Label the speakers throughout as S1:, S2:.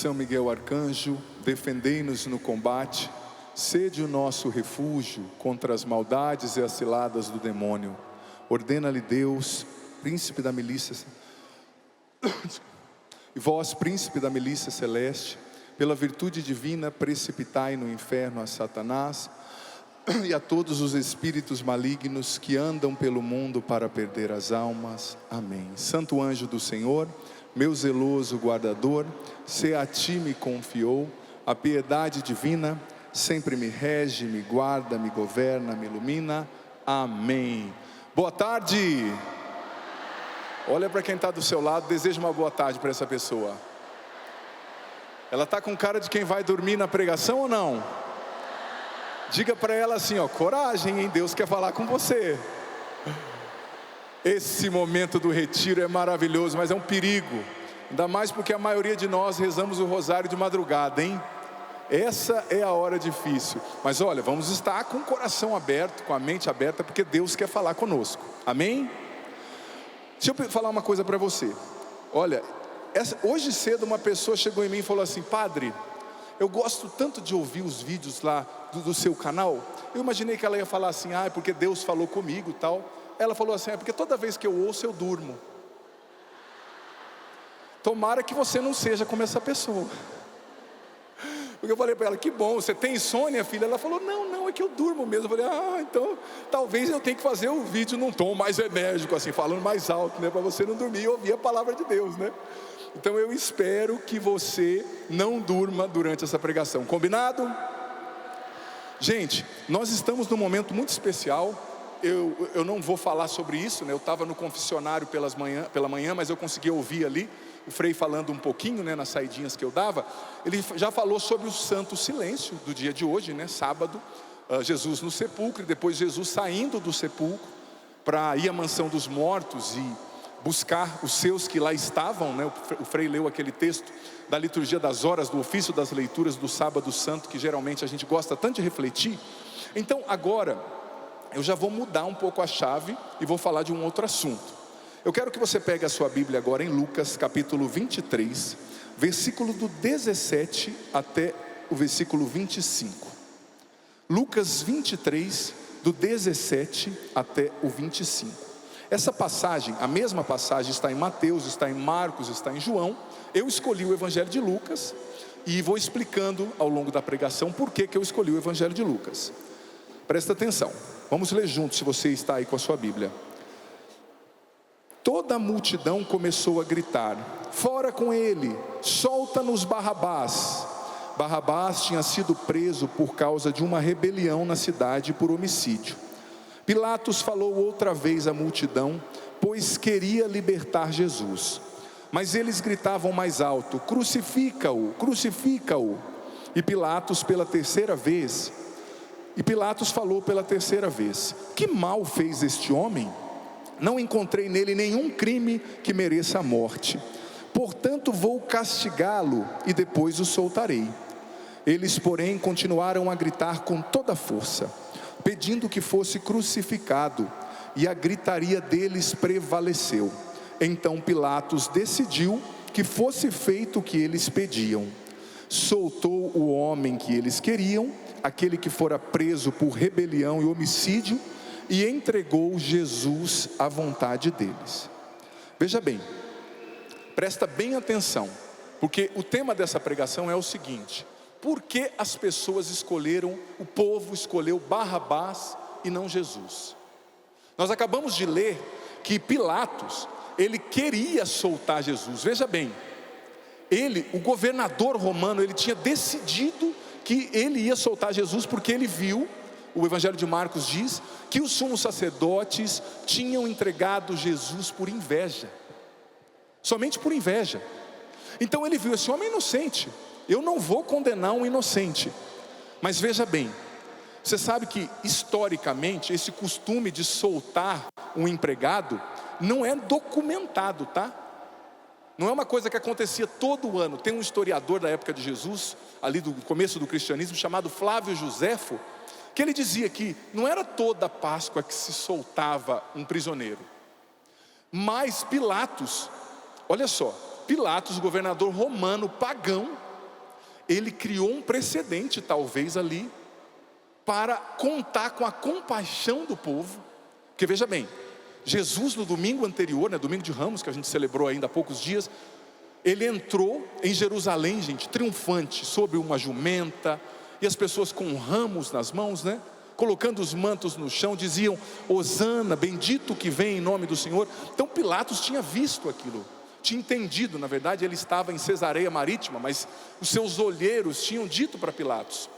S1: São Miguel Arcanjo, defendei-nos no combate, sede o nosso refúgio contra as maldades e as ciladas do demônio. Ordena-lhe Deus, príncipe da milícia, e vós, príncipe da milícia celeste, pela virtude divina, precipitai no inferno a Satanás e a todos os espíritos malignos que andam pelo mundo para perder as almas. Amém. Santo anjo do Senhor, meu zeloso guardador, se a ti me confiou, a piedade divina sempre me rege, me guarda, me governa, me ilumina. Amém. Boa tarde. Olha para quem está do seu lado, deseja uma boa tarde para essa pessoa. Ela está com cara de quem vai dormir na pregação ou não? Diga para ela assim, ó, coragem, hein? Deus quer falar com você. Esse momento do retiro é maravilhoso, mas é um perigo. Ainda mais porque a maioria de nós rezamos o rosário de madrugada, hein? Essa é a hora difícil. Mas olha, vamos estar com o coração aberto, com a mente aberta, porque Deus quer falar conosco. Amém? Deixa eu falar uma coisa para você. Olha, hoje cedo uma pessoa chegou em mim e falou assim: padre, eu gosto tanto de ouvir os vídeos lá do seu canal. Eu imaginei que ela ia falar assim, é porque Deus falou comigo e tal. Ela falou assim, é porque toda vez que eu ouço eu durmo. Tomara que você não seja como essa pessoa. Porque eu falei para ela, que bom, você tem insônia, filha? Ela falou, não, é que eu durmo mesmo. Eu falei, então talvez eu tenha que fazer o vídeo num tom mais enérgico, assim, falando mais alto, né? Para você não dormir e ouvir a palavra de Deus, né? Então eu espero que você não durma durante essa pregação, combinado? Gente, nós estamos num momento muito especial. Eu não vou falar sobre isso, né? Eu estava no confessionário pela manhã, mas eu consegui ouvir ali o Frei falando um pouquinho, né, nas saidinhas que eu dava. Ele já falou sobre o santo silêncio do dia de hoje, né, sábado, Jesus no sepulcro, e depois Jesus saindo do sepulcro para ir à mansão dos mortos e buscar os seus que lá estavam, né? O Frei leu aquele texto da liturgia das horas, do ofício das leituras do sábado santo, que geralmente a gente gosta tanto de refletir. Então agora eu já vou mudar um pouco a chave e vou falar de um outro assunto. Eu quero que você pegue a sua Bíblia agora em Lucas capítulo 23, versículo do 17 até o versículo 25. Lucas 23, do 17 até o 25. Essa passagem, a mesma passagem, está em Mateus, está em Marcos, está em João. Eu escolhi o Evangelho de Lucas e vou explicando ao longo da pregação por que eu escolhi o Evangelho de Lucas. Presta atenção, vamos ler juntos se você está aí com a sua Bíblia. Toda a multidão começou a gritar: fora com ele, solta-nos Barrabás. Barrabás tinha sido preso por causa de uma rebelião na cidade por homicídio. Pilatos falou outra vez à multidão, pois queria libertar Jesus. Mas eles gritavam mais alto: crucifica-o, crucifica-o. E Pilatos falou pela terceira vez: que mal fez este homem? Não encontrei nele nenhum crime que mereça a morte. Portanto vou castigá-lo e depois o soltarei. Eles, porém, continuaram a gritar com toda a força, pedindo que fosse crucificado, e a gritaria deles prevaleceu. Então Pilatos decidiu que fosse feito o que eles pediam. Soltou o homem que eles queriam, aquele que fora preso por rebelião e homicídio, e entregou Jesus à vontade deles. Veja bem, presta bem atenção, porque o tema dessa pregação é o seguinte: por que as pessoas o povo escolheu Barrabás e não Jesus? Nós acabamos de ler que Pilatos, ele queria soltar Jesus. Veja bem, o governador romano, ele tinha decidido que ele ia soltar Jesus, porque ele viu, o Evangelho de Marcos diz, que os sumos sacerdotes tinham entregado Jesus por inveja, somente por inveja. Então ele viu esse homem inocente, eu não vou condenar um inocente. Mas veja bem, você sabe que historicamente esse costume de soltar um empregado não é documentado, tá? Não é uma coisa que acontecia todo ano. Tem um historiador da época de Jesus, ali do começo do cristianismo, chamado Flávio Joséfo, que ele dizia que não era toda Páscoa que se soltava um prisioneiro. Mas Pilatos, olha só, Pilatos, governador romano, pagão, ele criou um precedente talvez ali, para contar com a compaixão do povo. Porque veja bem, Jesus no domingo anterior, domingo de Ramos, que a gente celebrou ainda há poucos dias, ele entrou em Jerusalém, gente, triunfante, sobre uma jumenta, e as pessoas com ramos nas mãos, colocando os mantos no chão, diziam: Hosana, bendito que vem em nome do Senhor. Então Pilatos tinha visto aquilo, tinha entendido. Na verdade ele estava em Cesareia Marítima, mas os seus olheiros tinham dito para Pilatos: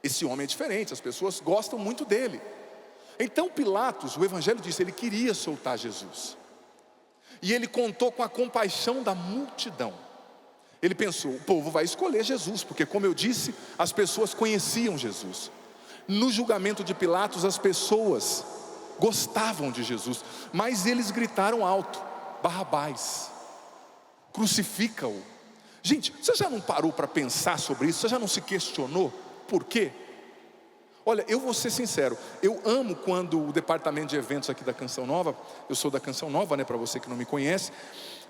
S1: esse homem é diferente, as pessoas gostam muito dele. Então Pilatos, o evangelho diz, ele queria soltar Jesus, e ele contou com a compaixão da multidão. Ele pensou: o povo vai escolher Jesus, porque como eu disse, as pessoas conheciam Jesus. No julgamento de Pilatos, as pessoas gostavam de Jesus, mas eles gritaram alto: Barrabás, crucifica-o. Gente, você já não parou para pensar sobre isso? Você já não se questionou por quê? Olha, eu vou ser sincero, eu amo quando o departamento de eventos aqui da Canção Nova, eu sou da Canção Nova, para você que não me conhece,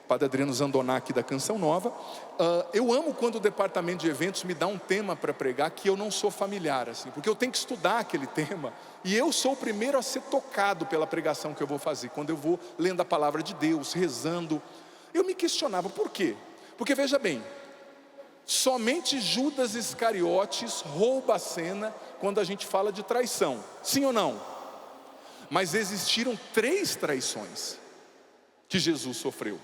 S1: Padre Adriano Zandoná aqui da Canção Nova. Eu amo quando o departamento de eventos me dá um tema para pregar que eu não sou familiar, assim, porque eu tenho que estudar aquele tema, e eu sou o primeiro a ser tocado pela pregação que eu vou fazer, quando eu vou lendo a palavra de Deus, rezando. Eu me questionava, por quê? Porque veja bem, somente Judas Iscariotes rouba a cena quando a gente fala de traição, sim ou não? Mas existiram 3 traições que Jesus sofreu.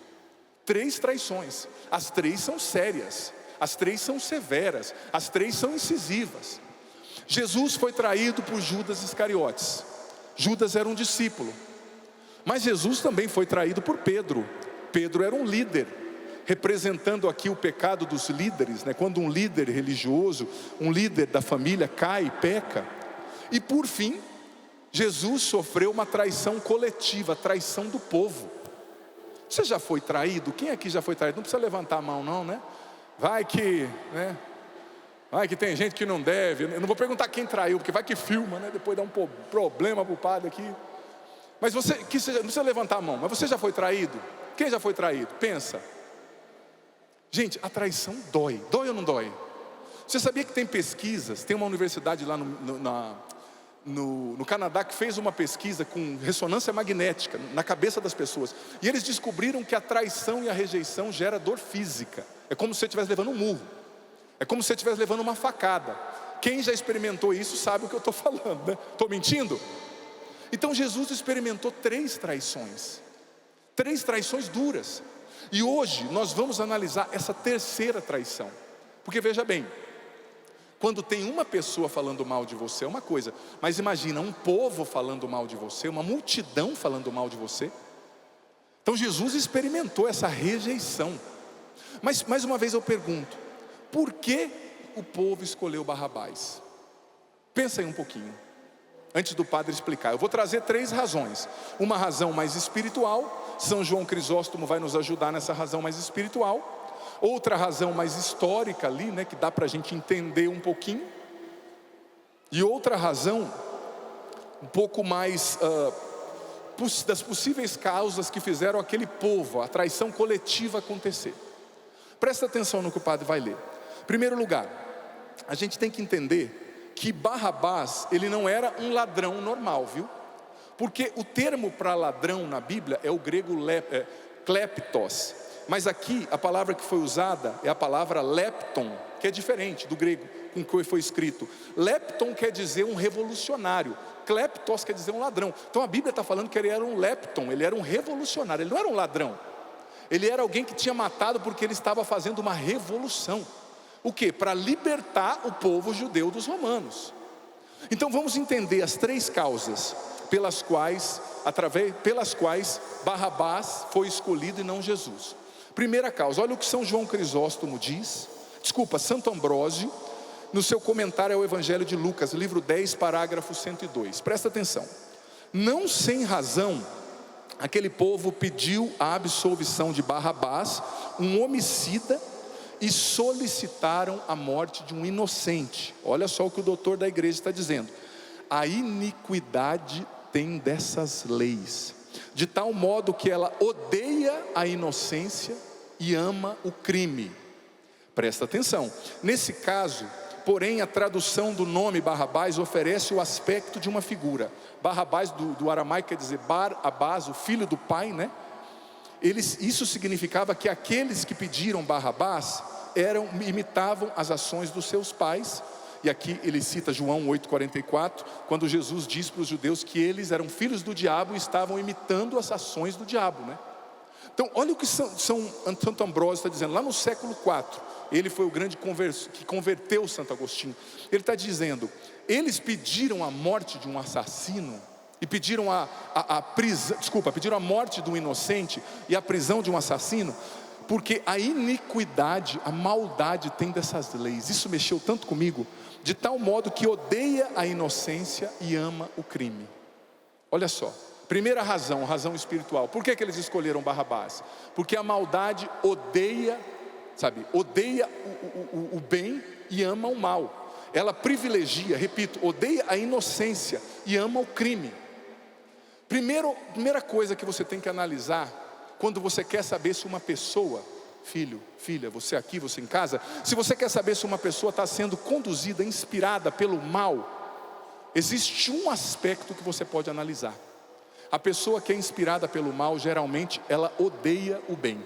S1: 3 traições, as 3 são sérias, as 3 são severas, as 3 são incisivas. Jesus foi traído por Judas Iscariotes. Judas era um discípulo, mas Jesus também foi traído por Pedro. Pedro era um líder, representando aqui o pecado dos líderes, quando um líder religioso, um líder da família cai e peca. E por fim, Jesus sofreu uma traição coletiva, a traição do povo. Você já foi traído? Quem aqui já foi traído? Não precisa levantar a mão não, Vai que tem gente que não deve. Eu não vou perguntar quem traiu, porque vai que filma, depois dá um problema para o padre aqui. Mas você, não precisa levantar a mão, mas você já foi traído? Quem já foi traído? Pensa. Gente, a traição dói ou não dói? Você sabia que tem pesquisas? Tem uma universidade lá no Canadá que fez uma pesquisa com ressonância magnética na cabeça das pessoas, e eles descobriram que a traição e a rejeição gera dor física. É como se você estivesse levando um murro, é como se você estivesse levando uma facada. Quem já experimentou isso sabe o que eu estou falando, Estou mentindo? Então Jesus experimentou 3 traições, 3 traições duras. E hoje nós vamos analisar essa 3ª traição. Porque veja bem, quando tem uma pessoa falando mal de você é uma coisa, mas imagina um povo falando mal de você, uma multidão falando mal de você. Então Jesus experimentou essa rejeição. Mas mais uma vez eu pergunto, por que o povo escolheu Barrabás? Pensa aí um pouquinho, antes do padre explicar. Eu vou trazer 3 razões. Uma razão mais espiritual, São João Crisóstomo vai nos ajudar nessa razão mais espiritual. Outra razão mais histórica ali, que dá para a gente entender um pouquinho. E outra razão, um pouco mais das possíveis causas que fizeram aquele povo, a traição coletiva acontecer. Presta atenção no que o padre vai ler. Em primeiro lugar, a gente tem que entender que Barrabás, ele não era um ladrão normal, viu? Porque o termo para ladrão na Bíblia é o grego kleptos. Mas aqui a palavra que foi usada é a palavra lepton, que é diferente do grego com que foi escrito. Lepton quer dizer um revolucionário, kleptos quer dizer um ladrão. Então a Bíblia está falando que ele era um lepton, ele era um revolucionário, ele não era um ladrão. Ele era alguém que tinha matado porque ele estava fazendo uma revolução. O quê? Para libertar o povo judeu dos romanos. Então vamos entender as 3 causas pelas quais Barrabás foi escolhido e não Jesus. Primeira causa, olha o que São João Crisóstomo diz, Santo Ambrósio, no seu comentário ao Evangelho de Lucas, livro 10, parágrafo 102. Presta atenção. Não sem razão, aquele povo pediu a absolvição de Barrabás, um homicida, e solicitaram a morte de um inocente. Olha só o que o doutor da igreja está dizendo. A iniquidade tem dessas leis, de tal modo que ela odeia a inocência e ama o crime. Presta atenção. Nesse caso, porém, a tradução do nome Barrabás oferece o aspecto de uma figura. Barrabás do aramaico quer dizer Bar-Abás, o filho do pai, né? Isso significava que aqueles que pediram Barrabás imitavam as ações dos seus pais. E aqui ele cita João 8,44, quando Jesus diz para os judeus que eles eram filhos do diabo e estavam imitando as ações do diabo, né? Então olha o que Santo Ambrósio está dizendo, lá no século IV, ele foi o grande que converteu Santo Agostinho. Ele está dizendo, eles pediram a morte de um assassino, e pediram pediram a morte de um inocente e a prisão de um assassino, porque a iniquidade, a maldade tem dessas leis. Isso mexeu tanto comigo, de tal modo que odeia a inocência e ama o crime. Olha só, primeira razão espiritual. Por que eles escolheram Barrabás? Porque a maldade odeia o bem e ama o mal. Ela privilegia, repito, odeia a inocência e ama o crime. Primeira coisa que você tem que analisar, quando você quer saber se uma pessoa, filho, filha, você aqui, você em casa, se você quer saber se uma pessoa está sendo conduzida, inspirada pelo mal, existe um aspecto que você pode analisar. A pessoa que é inspirada pelo mal, geralmente, ela odeia o bem.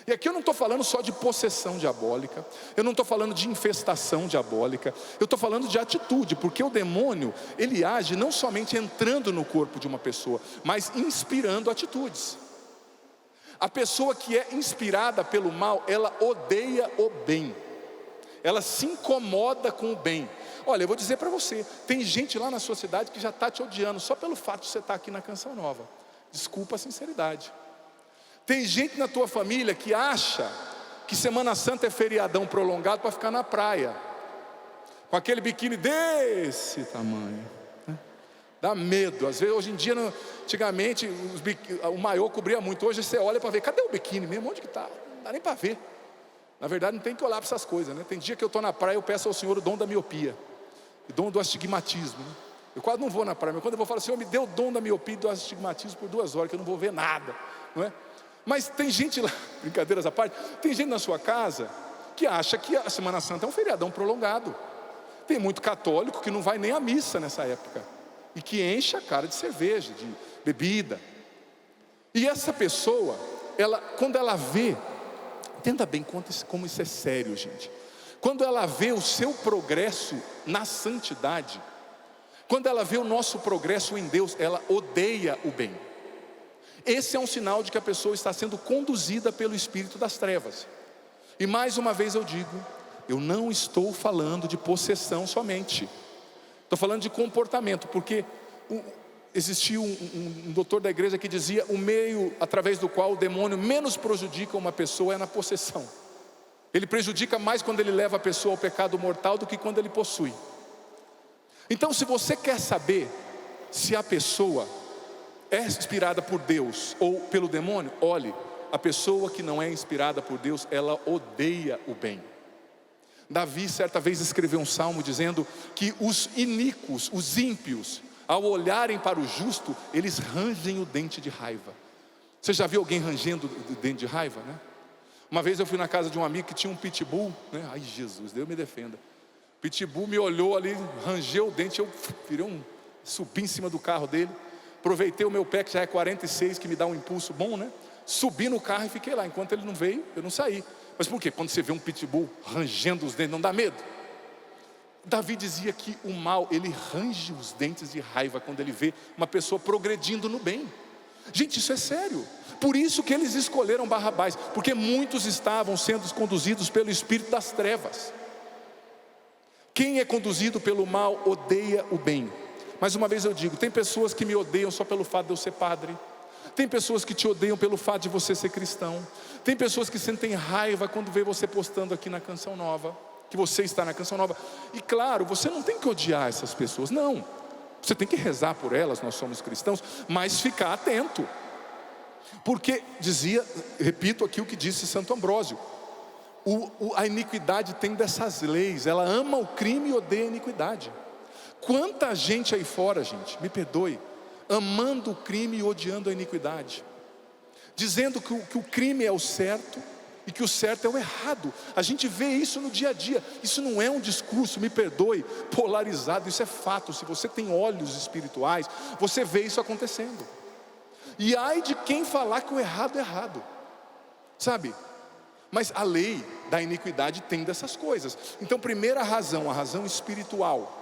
S1: E aqui eu não estou falando só de possessão diabólica, eu não estou falando de infestação diabólica, eu estou falando de atitude, porque o demônio, ele age não somente entrando no corpo de uma pessoa, mas inspirando atitudes. A pessoa que é inspirada pelo mal, ela odeia o bem, ela se incomoda com o bem. Olha, eu vou dizer para você, tem gente lá na sua cidade que já está te odiando, só pelo fato de você estar aqui na Canção Nova. Desculpa a sinceridade. Tem gente na tua família que acha que Semana Santa é feriadão prolongado para ficar na praia, com aquele biquíni desse tamanho, né? Dá medo, às vezes, hoje em dia, antigamente, o maiô cobria muito, hoje você olha para ver, cadê o biquíni mesmo, onde que está? Não dá nem para ver. Na verdade não tem que olhar para essas coisas, né? Tem dia que eu estou na praia, eu peço ao Senhor o dom da miopia, o dom do astigmatismo, né? Eu quase não vou na praia, mas quando eu vou falar, Senhor, me dê o dom da miopia e do astigmatismo por 2 horas, que eu não vou ver nada, não é? Mas tem gente lá, brincadeiras à parte, tem gente na sua casa que acha que a Semana Santa é um feriadão prolongado. Tem muito católico que não vai nem à missa nessa época, e que enche a cara de cerveja, de bebida. E essa pessoa, quando ela vê, entenda bem como isso é sério, gente. Quando ela vê o seu progresso na santidade, quando ela vê o nosso progresso em Deus, ela odeia o bem. Esse é um sinal de que a pessoa está sendo conduzida pelo espírito das trevas. E mais uma vez eu digo, eu não estou falando de possessão somente, estou falando de comportamento, porque existia um doutor da igreja que dizia, o meio através do qual o demônio menos prejudica uma pessoa é na possessão. Ele prejudica mais quando ele leva a pessoa ao pecado mortal do que quando ele possui. Então, se você quer saber se a pessoa é inspirada por Deus ou pelo demônio, olhe, a pessoa que não é inspirada por Deus, ela odeia o bem. Davi certa vez escreveu um salmo dizendo que os iníquos, os ímpios, ao olharem para o justo, eles rangem o dente de raiva. Você já viu alguém rangendo o dente de raiva, né? Uma vez eu fui na casa de um amigo que tinha um pitbull, né? Ai Jesus, Deus me defenda. Pitbull me olhou ali, rangeu o dente, eu subi em cima do carro dele, aproveitei o meu pé que já é 46, que me dá um impulso bom, né? Subi no carro e fiquei lá, enquanto ele não veio, eu não saí. Mas por quê? Quando você vê um pitbull rangendo os dentes, não dá medo? Davi dizia que o mal, ele range os dentes de raiva quando ele vê uma pessoa progredindo no bem. Gente, isso é sério. Por isso que eles escolheram Barrabás, porque muitos estavam sendo conduzidos pelo espírito das trevas. Quem é conduzido pelo mal odeia o bem. Mais uma vez eu digo, tem pessoas que me odeiam só pelo fato de eu ser padre. Tem pessoas que te odeiam pelo fato de você ser cristão. Tem pessoas que sentem raiva quando vê você postando aqui na Canção Nova, que você está na Canção Nova. E claro, você não tem que odiar essas pessoas, não. Você tem que rezar por elas, nós somos cristãos, mas ficar atento. Porque dizia, repito aqui o que disse Santo Ambrósio, a iniquidade tem dessas leis, ela ama o crime e odeia a iniquidade. Quanta gente aí fora, gente, me perdoe, amando o crime e odiando a iniquidade, dizendo que o crime é o certo e que o certo é o errado. A gente vê isso no dia a dia. Isso não é um discurso, me perdoe, polarizado, isso é fato. Se você tem olhos espirituais, você vê isso acontecendo. E ai de quem falar que o errado é errado, sabe? Mas a lei da iniquidade tem dessas coisas. Então, primeira razão, a razão espiritual.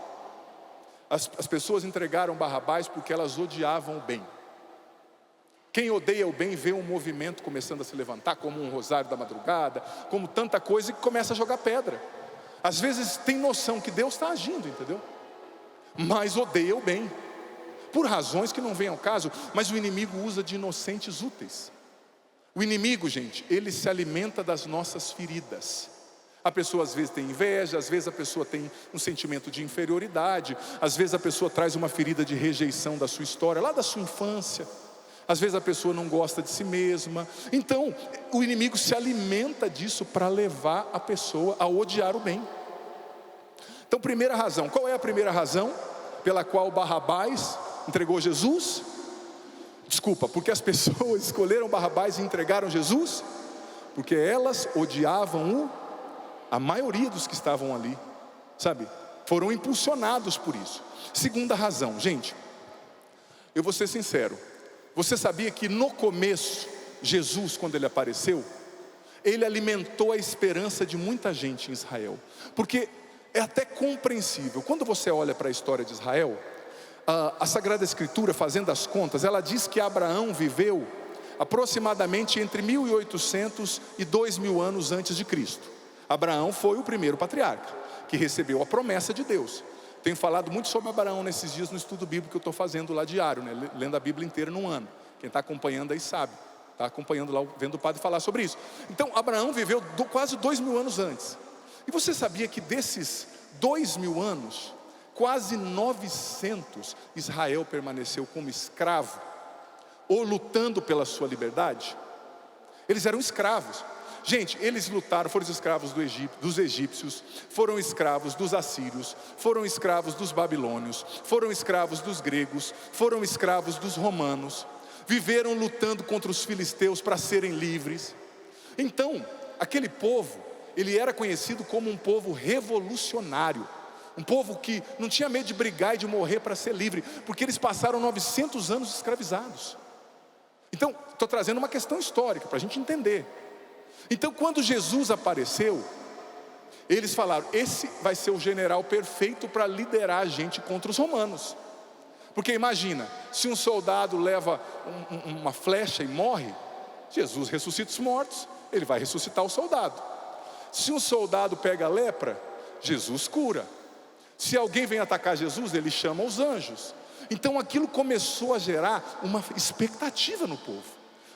S1: As pessoas entregaram Barrabás porque elas odiavam o bem. Quem odeia o bem vê um movimento começando a se levantar, como um rosário da madrugada, como tanta coisa, e começa a jogar pedra. Às vezes tem noção que Deus está agindo, entendeu? Mas odeia o bem, por razões que não vêm ao caso. Mas o inimigo usa de inocentes úteis. O inimigo, gente, ele se alimenta das nossas feridas. A pessoa às vezes tem inveja, às vezes a pessoa tem um sentimento de inferioridade, às vezes a pessoa traz uma ferida de rejeição da sua história, lá da sua infância. Às vezes a pessoa não gosta de si mesma. Então, o inimigo se alimenta disso para levar a pessoa a odiar o bem. Então, primeira razão, qual é a primeira razão pela qual Barrabás entregou Jesus? Desculpa, porque as pessoas escolheram Barrabás e entregaram Jesus? Porque elas odiavam a maioria dos que estavam ali, sabe? Foram impulsionados por isso. Segunda razão, gente, eu vou ser sincero. Você sabia que no começo, Jesus, quando ele apareceu, ele alimentou a esperança de muita gente em Israel? Porque é até compreensível. Quando você olha para a história de Israel, a Sagrada Escritura, fazendo as contas, ela diz que Abraão viveu aproximadamente entre 1800 e 2000 anos antes de Cristo. Abraão foi o primeiro patriarca que recebeu a promessa de Deus. Tenho falado muito sobre Abraão nesses dias no estudo bíblico que eu estou fazendo lá diário, né? Lendo a Bíblia inteira num ano. Quem está acompanhando aí sabe, está acompanhando lá, vendo o padre falar sobre isso. Então Abraão viveu quase 2000 anos antes. E você sabia que desses 2000 anos, quase 900 Israel permaneceu como escravo, ou lutando pela sua liberdade? Eles eram escravos. Gente, eles lutaram, foram escravos dos egípcios, foram escravos dos assírios, foram escravos dos babilônios, foram escravos dos gregos, foram escravos dos romanos, viveram lutando contra os filisteus para serem livres. Então, aquele povo, ele era conhecido como um povo revolucionário, um povo que não tinha medo de brigar e de morrer para ser livre, porque eles passaram 900 anos escravizados. Então, estou trazendo uma questão histórica para a gente entender. Então, quando Jesus apareceu, eles falaram: esse vai ser o general perfeito para liderar a gente contra os romanos. Porque imagina, se um soldado leva uma flecha e morre, Jesus ressuscita os mortos, ele vai ressuscitar o soldado. Se um soldado pega lepra, Jesus cura. Se alguém vem atacar Jesus, ele chama os anjos. Então aquilo começou a gerar uma expectativa no povo,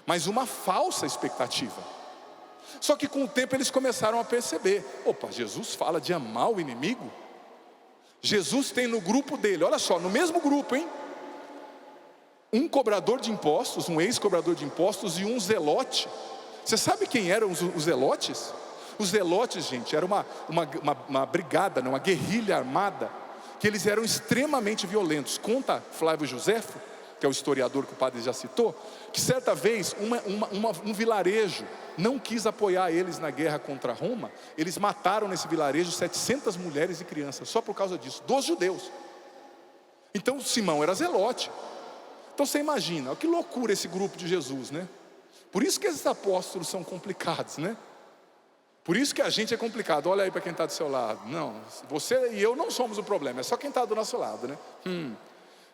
S1: mas uma falsa expectativa. Só que com o tempo eles começaram a perceber: opa, Jesus fala de amar o inimigo. Jesus tem no grupo dele, olha só, no mesmo grupo, hein? Um cobrador de impostos, um ex-cobrador de impostos e um zelote. Você sabe quem eram os zelotes? Os zelotes, gente, era uma brigada, uma guerrilha armada, que eles eram extremamente violentos. Conta Flávio Joséfo, que é o historiador que o padre já citou, que certa vez um vilarejo não quis apoiar eles na guerra contra Roma. Eles mataram nesse vilarejo 700 mulheres e crianças, só por causa disso, dos judeus. Então Simão era zelote. Então você imagina, que loucura esse grupo de Jesus, né? Por isso que esses apóstolos são complicados, né? Por isso que a gente é complicado. Olha aí para quem está do seu lado. Não, você e eu não somos o problema, é só quem está do nosso lado, né?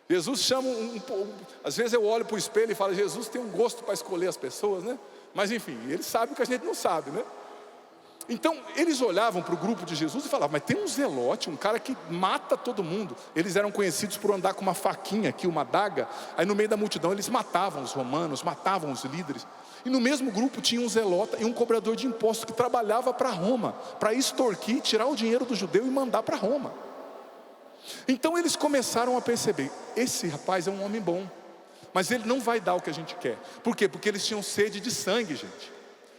S1: Jesus chama às vezes eu olho para o espelho e falo: Jesus tem um gosto para escolher as pessoas, né? Mas enfim, ele sabe o que a gente não sabe, né? Então eles olhavam para o grupo de Jesus e falavam: mas tem um zelote, um cara que mata todo mundo. Eles eram conhecidos por andar com uma faquinha aqui, uma adaga. Aí no meio da multidão eles matavam os romanos, matavam os líderes. E no mesmo grupo tinha um zelota e um cobrador de impostos que trabalhava para Roma, para extorquir, tirar o dinheiro do judeu e mandar para Roma. Então eles começaram a perceber: esse rapaz é um homem bom, mas ele não vai dar o que a gente quer. Por quê? Porque eles tinham sede de sangue, gente.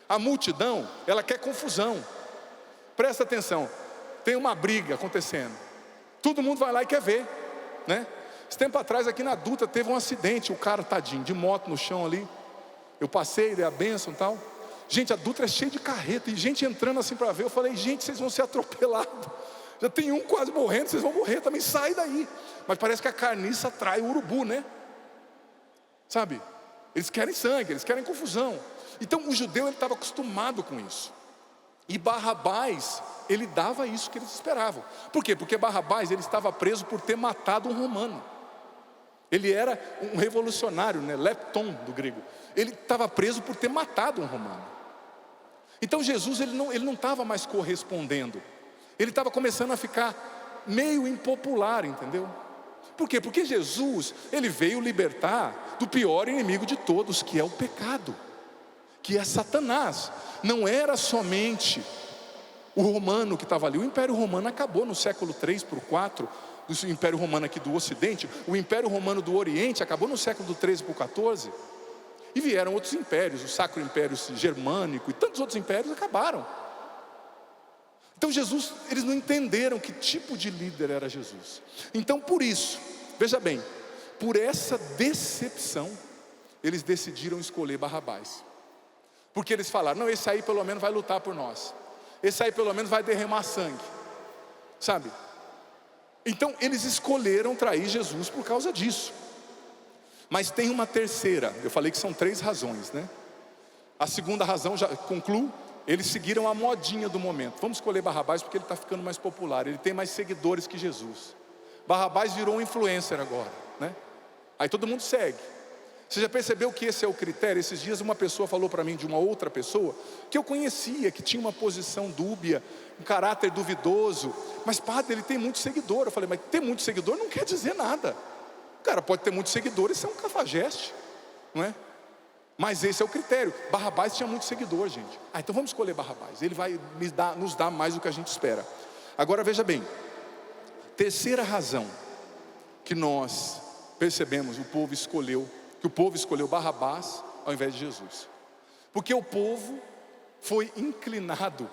S1: A multidão, ela quer confusão. Presta atenção, tem uma briga acontecendo, todo mundo vai lá e quer ver, né? Esse tempo atrás aqui na Dutra teve um acidente, o cara tadinho, de moto no chão ali. Eu passei, dei a bênção e tal. Gente, a Dutra é cheia de carreta, e gente entrando assim para ver. Eu falei, gente, vocês vão ser atropelados. Já tem um quase morrendo, vocês vão morrer também, sai daí. Mas parece que a carniça atrai o urubu, né? Sabe? Eles querem sangue, eles querem confusão. Então o judeu, ele estava acostumado com isso. E Barrabás, ele dava isso que eles esperavam. Por quê? Porque Barrabás, ele estava preso por ter matado um romano. Ele era um revolucionário, né? Lepton do grego. Ele estava preso por ter matado um romano. Então Jesus, ele não estava mais correspondendo. Ele estava começando a ficar meio impopular, entendeu? Por quê? Porque Jesus, ele veio libertar do pior inimigo de todos, que é o pecado, que é Satanás. Não era somente o romano que estava ali. O Império Romano acabou no século 3 para o 4, do Império Romano aqui do Ocidente. O Império Romano do Oriente acabou no século 13 para o 14. E vieram outros impérios, o Sacro Império Germânico e tantos outros impérios acabaram. Então Jesus, eles não entenderam que tipo de líder era Jesus. Então por isso, veja bem, por essa decepção, eles decidiram escolher Barrabás. Porque eles falaram, não, esse aí pelo menos vai lutar por nós. Esse aí pelo menos vai derramar sangue. Sabe? Então eles escolheram trair Jesus por causa disso. Mas tem uma terceira, eu falei que são 3 razões, né? A segunda razão, já concluo, eles seguiram a modinha do momento. Vamos escolher Barrabás porque ele está ficando mais popular, ele tem mais seguidores que Jesus. Barrabás virou um influencer agora, né? Aí todo mundo segue. Você já percebeu que esse é o critério? Esses dias uma pessoa falou para mim de uma outra pessoa que eu conhecia, que tinha uma posição dúbia, um caráter duvidoso. Mas padre, ele tem muito seguidor. Eu falei, mas ter muito seguidor não quer dizer nada. O cara pode ter muitos seguidores e ser um cafajeste, não é? Mas esse é o critério. Barrabás tinha muito seguidor, gente. Então vamos escolher Barrabás. Ele vai nos dar mais do que a gente espera. Agora veja bem, terceira razão que nós percebemos, que o povo escolheu Barrabás ao invés de Jesus. Porque o povo foi inclinado,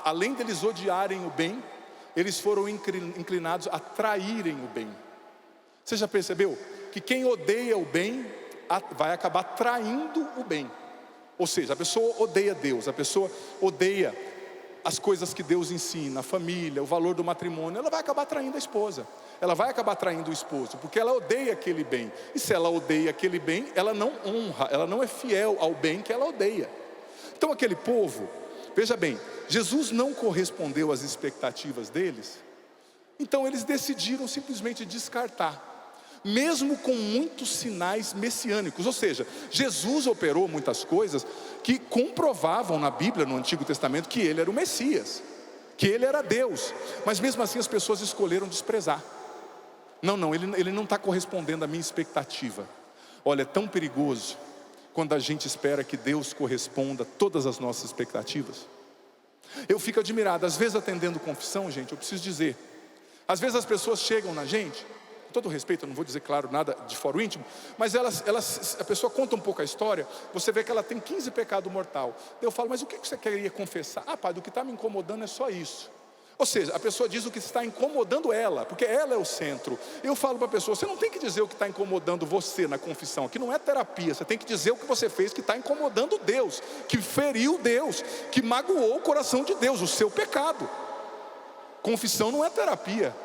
S1: além deles odiarem o bem, eles foram inclinados a traírem o bem. Você já percebeu que quem odeia o bem vai acabar traindo o bem? Ou seja, a pessoa odeia Deus, a pessoa odeia as coisas que Deus ensina, a família, o valor do matrimônio, ela vai acabar traindo a esposa, ela vai acabar traindo o esposo, porque ela odeia aquele bem. E se ela odeia aquele bem, ela não honra, ela não é fiel ao bem que ela odeia. Então aquele povo, veja bem, Jesus não correspondeu às expectativas deles, então eles decidiram simplesmente descartar, mesmo com muitos sinais messiânicos. Ou seja, Jesus operou muitas coisas que comprovavam na Bíblia, no Antigo Testamento, que ele era o Messias, que ele era Deus. Mas mesmo assim as pessoas escolheram desprezar. Não, ele não está correspondendo à minha expectativa. Olha, é tão perigoso quando a gente espera que Deus corresponda a todas as nossas expectativas. Eu fico admirado, às vezes atendendo confissão, gente, eu preciso dizer, às vezes as pessoas chegam na gente, com todo respeito, eu não vou dizer, claro, nada de fora o íntimo, mas a pessoa conta um pouco a história, você vê que ela tem 15 pecados mortais. Eu falo, mas o que você queria confessar? Padre, o que está me incomodando é só isso. Ou seja, a pessoa diz o que está incomodando ela, porque ela é o centro. Eu falo para a pessoa, você não tem que dizer o que está incomodando você na confissão, aqui não é terapia, você tem que dizer o que você fez que está incomodando Deus, que feriu Deus, que magoou o coração de Deus, o seu pecado. Confissão não é terapia,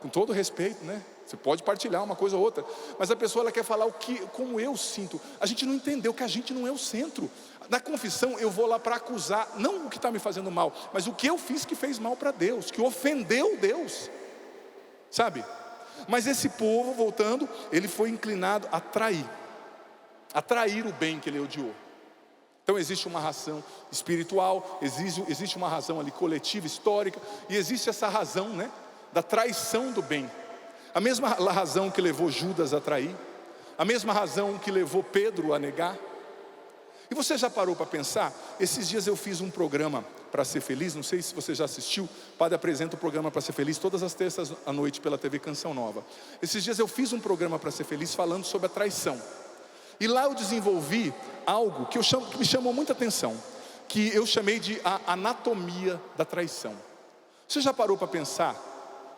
S1: com todo respeito, né? Você pode partilhar uma coisa ou outra, mas a pessoa ela quer falar como eu sinto. A gente não entendeu que a gente não é o centro. Na confissão eu vou lá para acusar, não o que está me fazendo mal, mas o que eu fiz que fez mal para Deus, que ofendeu Deus, sabe? Mas esse povo, voltando, ele foi inclinado a trair o bem que ele odiou. Então existe uma razão espiritual, existe uma razão ali coletiva, histórica, e existe essa razão, né, da traição do bem. A mesma razão que levou Judas a trair, a mesma razão que levou Pedro a negar. E você já parou para pensar? Esses dias eu fiz um programa para ser feliz, não sei se você já assistiu, o padre apresenta o programa para ser feliz todas as terças à noite pela TV Canção Nova. Esses dias eu fiz um programa para ser feliz falando sobre a traição. E lá eu desenvolvi algo que me chamou muita atenção, que eu chamei de a anatomia da traição. Você já parou para pensar?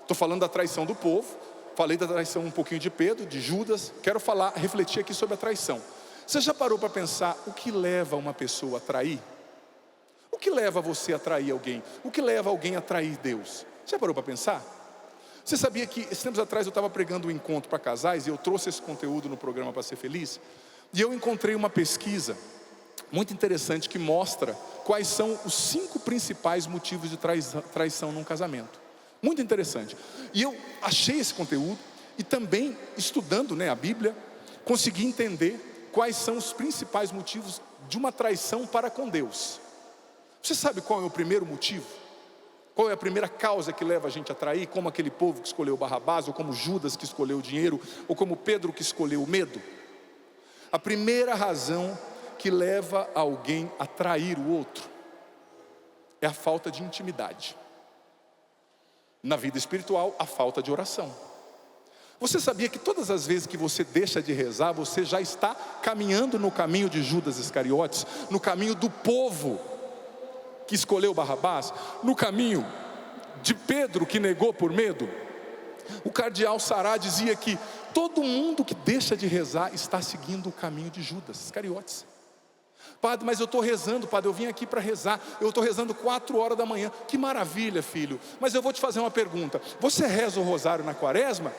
S1: Estou falando da traição do povo, falei da traição um pouquinho de Pedro, de Judas, quero refletir aqui sobre a traição. Você já parou para pensar o que leva uma pessoa a trair? O que leva você a trair alguém? O que leva alguém a trair Deus? Você já parou para pensar? Você sabia que, esses tempos atrás, eu estava pregando um encontro para casais, e eu trouxe esse conteúdo no programa Para Ser Feliz, e eu encontrei uma pesquisa muito interessante que mostra quais são os 5 principais motivos de traição num casamento. Muito interessante. E eu achei esse conteúdo, e também, estudando, a Bíblia, consegui entender quais são os principais motivos de uma traição para com Deus. Você sabe qual é o primeiro motivo? Qual é a primeira causa que leva a gente a trair? Como aquele povo que escolheu Barrabás, ou como Judas que escolheu o dinheiro, ou como Pedro que escolheu o medo? A primeira razão que leva alguém a trair o outro é a falta de intimidade. Na vida espiritual, a falta de oração. Você sabia que todas as vezes que você deixa de rezar, você já está caminhando no caminho de Judas Iscariotes, no caminho do povo que escolheu Barrabás, no caminho de Pedro que negou por medo? O cardeal Sará dizia que todo mundo que deixa de rezar está seguindo o caminho de Judas Iscariotes. Padre, mas eu estou rezando, padre, eu vim aqui para rezar, eu estou rezando 4 horas da manhã. Que maravilha, filho, mas eu vou te fazer uma pergunta: você reza o rosário na quaresma,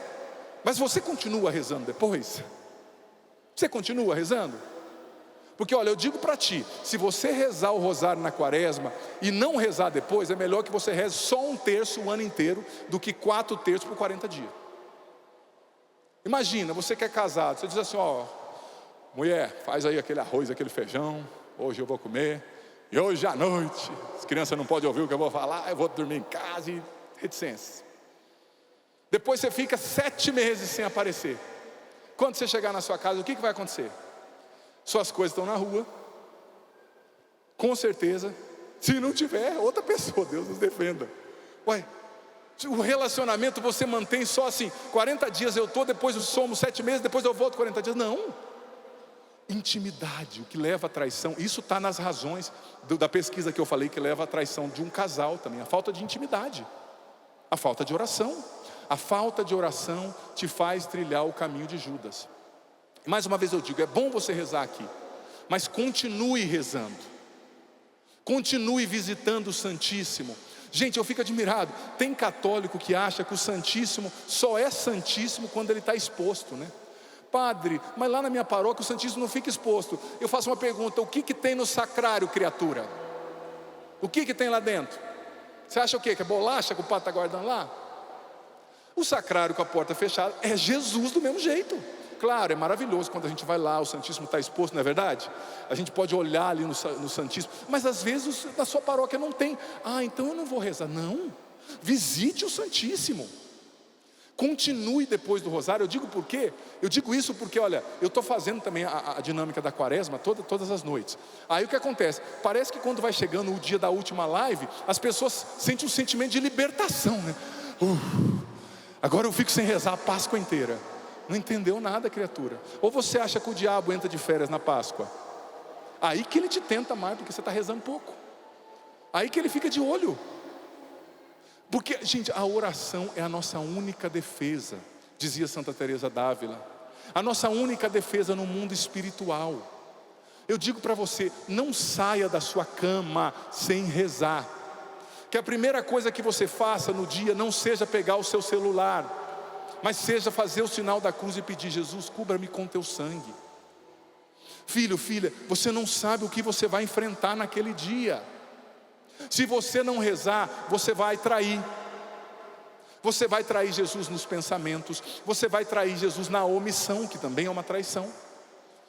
S1: mas você continua rezando depois? Você continua rezando? Porque olha, eu digo para ti, se você rezar o rosário na quaresma e não rezar depois, é melhor que você reze só 1/3 o ano inteiro do que 4/3 por 40 dias. Imagina, você que é casado, você diz assim: mulher, faz aí aquele arroz, aquele feijão, hoje eu vou comer, e hoje à noite, as crianças não podem ouvir o que eu vou falar, eu vou dormir em casa, e reticências. Depois você fica 7 meses sem aparecer. Quando você chegar na sua casa, o que vai acontecer? Suas coisas estão na rua, com certeza. Se não tiver, outra pessoa, Deus nos defenda. O relacionamento você mantém só assim: 40 dias eu estou, depois somos 7 meses, depois eu volto 40 dias. Não. Intimidade, o que leva à traição. Isso está nas razões da pesquisa que eu falei, que leva à traição de um casal também. A falta de intimidade, a falta de oração. A falta de oração te faz trilhar o caminho de Judas. Mais uma vez eu digo, é bom você rezar aqui, mas continue rezando, continue visitando o Santíssimo. Gente, eu fico admirado, tem católico que acha que o Santíssimo só é Santíssimo quando ele está exposto, Padre, mas lá na minha paróquia o Santíssimo não fica exposto. Eu faço uma pergunta: o que tem no sacrário, criatura? O que tem lá dentro? Você acha o quê? Que é bolacha que o padre está guardando lá? O sacrário com a porta fechada é Jesus do mesmo jeito. Claro, é maravilhoso quando a gente vai lá, o Santíssimo está exposto, não é verdade? A gente pode olhar ali no Santíssimo, mas às vezes na sua paróquia não tem. Então eu não vou rezar. Não, visite o Santíssimo. Continue depois do rosário. Eu digo por quê? Eu digo isso porque, olha, eu estou fazendo também a dinâmica da quaresma todas as noites. Aí o que acontece? Parece que quando vai chegando o dia da última live, as pessoas sentem um sentimento de libertação, Agora eu fico sem rezar a Páscoa inteira. Não entendeu nada, criatura. Ou você acha que o diabo entra de férias na Páscoa? Aí que ele te tenta mais, porque você está rezando pouco. Aí que ele fica de olho. Porque, gente, a oração é a nossa única defesa, dizia Santa Teresa d'Ávila. A nossa única defesa no mundo espiritual. Eu digo para você, não saia da sua cama sem rezar. Que a primeira coisa que você faça no dia não seja pegar o seu celular, mas seja fazer o sinal da cruz e pedir: Jesus, cubra-me com teu sangue. Filho, filha, você não sabe o que você vai enfrentar naquele dia. Se você não rezar, você vai trair. Você vai trair Jesus nos pensamentos, você vai trair Jesus na omissão, que também é uma traição.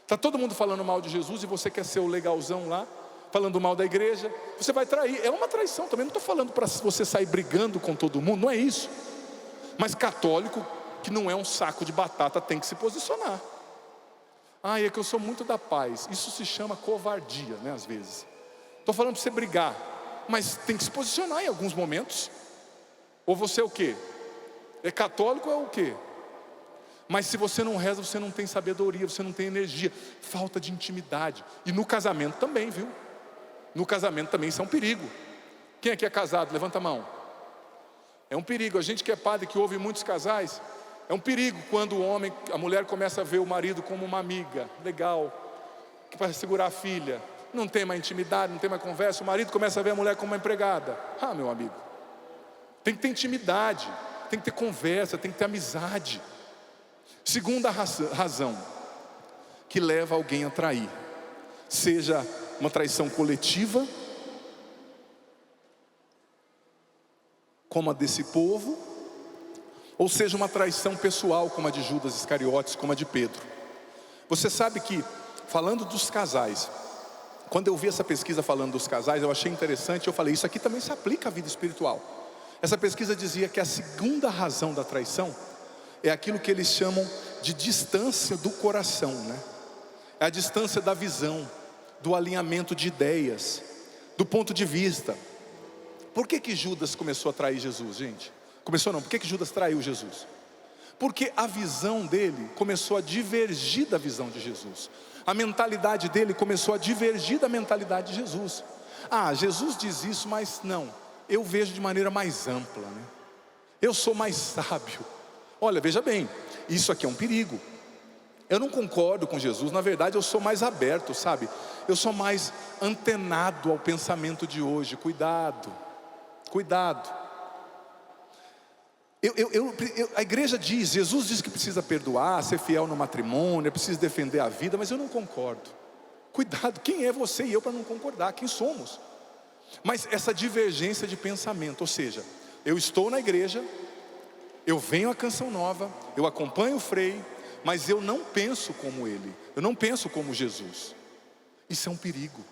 S1: Está todo mundo falando mal de Jesus e você quer ser o legalzão lá, falando mal da igreja, você vai trair. É uma traição também. Não estou falando para você sair brigando com todo mundo, não é isso. Mas católico, que não é um saco de batata, tem que se posicionar. É que eu sou muito da paz. Isso se chama covardia, às vezes. Estou falando para você brigar, mas tem que se posicionar em alguns momentos. Ou você é o quê? É católico ou é o quê? Mas se você não reza, você não tem sabedoria, você não tem energia, falta de intimidade. E no casamento também, viu? No casamento também isso é um perigo. Quem aqui é casado? Levanta a mão. É um perigo. A gente que é padre, que ouve muitos casais, é um perigo quando a mulher começa a ver o marido como uma amiga legal, que para segurar a filha, não tem mais intimidade, não tem mais conversa. O marido começa a ver a mulher como uma empregada. Ah, meu amigo, tem que ter intimidade, tem que ter conversa, tem que ter amizade. Segunda razão que leva alguém a trair, seja uma traição coletiva, como a desse povo, ou seja uma traição pessoal, como a de Judas Iscariotes, como a de Pedro. Você sabe que, falando dos casais, quando eu vi essa pesquisa falando dos casais, eu achei interessante. Eu falei, isso aqui também se aplica à vida espiritual. Essa pesquisa dizia que a segunda razão da traição é aquilo que eles chamam de distância do coração, né? É a distância da visão, do alinhamento de ideias, do ponto de vista. Por que Judas começou a trair Jesus, gente? Começou não, por que Judas traiu Jesus? Porque a visão dele começou a divergir da visão de Jesus. A mentalidade dele começou a divergir da mentalidade de Jesus. Ah, Jesus diz isso, mas não, eu vejo de maneira mais ampla, né? Eu sou mais sábio. Olha, veja bem, isso aqui é um perigo. Eu não concordo com Jesus, na verdade eu sou mais aberto, sabe? Eu sou mais antenado ao pensamento de hoje. Cuidado, cuidado. A igreja diz, Jesus diz que precisa perdoar, ser fiel no matrimônio, é preciso defender a vida, mas eu não concordo. Cuidado, quem é você e eu para não concordar? Quem somos? Mas essa divergência de pensamento, ou seja, eu estou na igreja, eu venho à Canção Nova, eu acompanho o Frei, mas eu não penso como ele, eu não penso como Jesus. Isso é um perigo,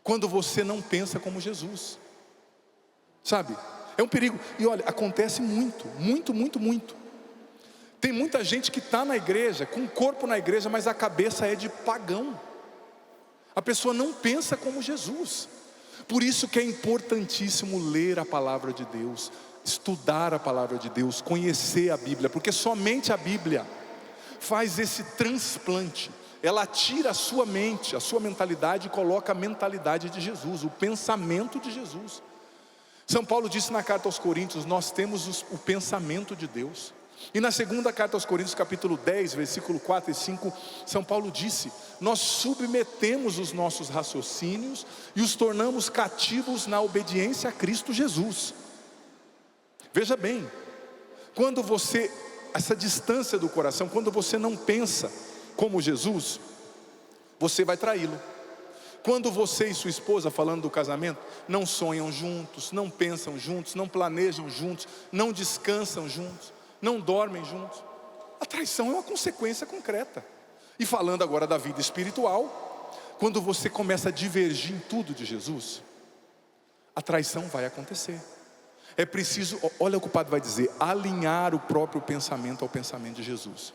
S1: quando você não pensa como Jesus, sabe? É um perigo, e olha, acontece muito. Tem muita gente que está na igreja, com o corpo na igreja, mas a cabeça é de pagão. A pessoa não pensa como Jesus. Por isso que é importantíssimo ler a palavra de Deus, estudar a palavra de Deus, conhecer a Bíblia, porque somente a Bíblia faz esse transplante. Ela tira a sua mente, a sua mentalidade, e coloca a mentalidade de Jesus, o pensamento de Jesus. São Paulo disse na carta aos Coríntios, nós temos o pensamento de Deus. E na segunda carta aos Coríntios, capítulo 10, versículo 4 e 5, São Paulo disse, nós submetemos os nossos raciocínios e os tornamos cativos na obediência a Cristo Jesus. Veja bem, quando você, essa distância do coração, quando você não pensa como Jesus, você vai traí-lo. Quando você e sua esposa, falando do casamento, não sonham juntos, não pensam juntos, não planejam juntos, não descansam juntos, não dormem juntos, a traição é uma consequência concreta. E falando agora da vida espiritual, quando você começa a divergir em tudo de Jesus, a traição vai acontecer. É preciso, olha o que o padre vai dizer, alinhar o próprio pensamento ao pensamento de Jesus.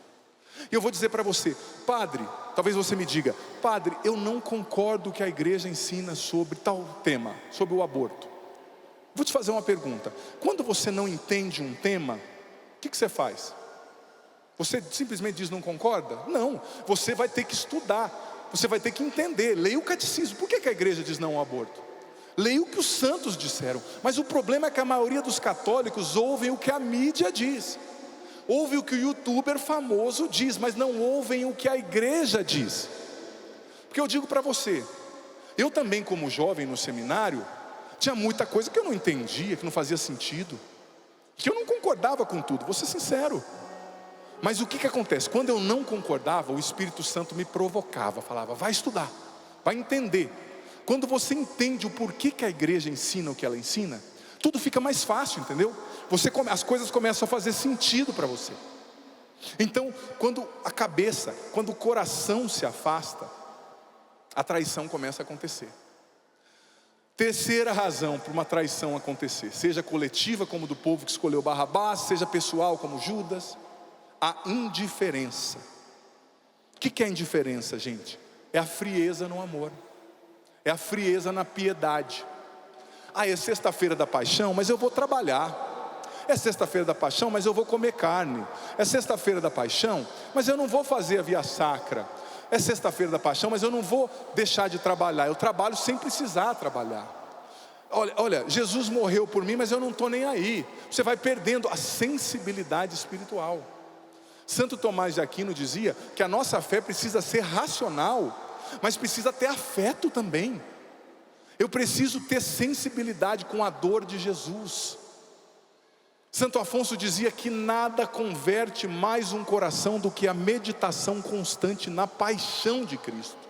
S1: E eu vou dizer para você, padre, talvez você me diga, padre, eu não concordo que a igreja ensina sobre tal tema, sobre o aborto. Vou te fazer uma pergunta, quando você não entende um tema, o que você faz? Você simplesmente diz não concorda? Não, você vai ter que estudar, você vai ter que entender, leia o catecismo. Por que a igreja diz não ao aborto? Leia o que os santos disseram. Mas o problema é que a maioria dos católicos ouvem o que a mídia diz, ouve o que o youtuber famoso diz, mas não ouvem o que a igreja diz. Porque eu digo para você, eu também como jovem no seminário, tinha muita coisa que eu não entendia, que não fazia sentido, que eu não concordava com tudo, vou ser sincero. Mas o que acontece? Quando eu não concordava, o Espírito Santo me provocava, falava, vai estudar, vai entender. Quando você entende o porquê que a igreja ensina o que ela ensina, tudo fica mais fácil, entendeu? As coisas começam a fazer sentido para você. Então, quando a cabeça, quando o coração se afasta, a traição começa a acontecer. Terceira razão para uma traição acontecer, seja coletiva como do povo que escolheu Barrabás, seja pessoal como Judas, a indiferença. O que é a indiferença, gente? É a frieza no amor, é a frieza na piedade. Ah, é sexta-feira da paixão, mas eu vou trabalhar. É sexta-feira da paixão, mas eu vou comer carne. É sexta-feira da paixão, mas eu não vou fazer a via sacra. É sexta-feira da paixão, mas eu não vou deixar de trabalhar. Eu trabalho sem precisar trabalhar. Olha, Jesus morreu por mim, mas eu não estou nem aí. Você vai perdendo a sensibilidade espiritual. Santo Tomás de Aquino dizia que a nossa fé precisa ser racional, mas precisa ter afeto também. Eu preciso ter sensibilidade com a dor de Jesus. Santo Afonso dizia que nada converte mais um coração do que a meditação constante na paixão de Cristo.